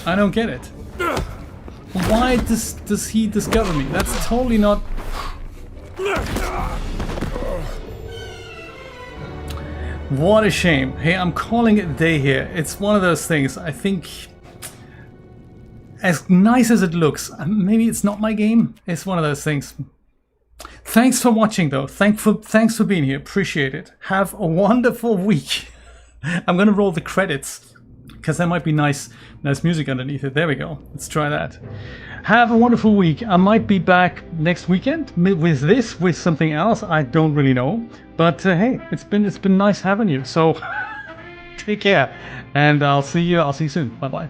I don't get it. Why does he discover me? That's totally not... What a shame. Hey, I'm calling it a day here. It's one of those things. I think... As nice as it looks, maybe it's not my game. It's one of those things. Thanks for watching, though. Thanks for being here. Appreciate it. Have a wonderful week. I'm gonna roll the credits because there might be nice music underneath it. There we go. Let's try that. Have a wonderful week. I might be back next weekend with something else. I don't really know, but hey, it's been nice having you. So take care, and I'll see you soon. Bye bye.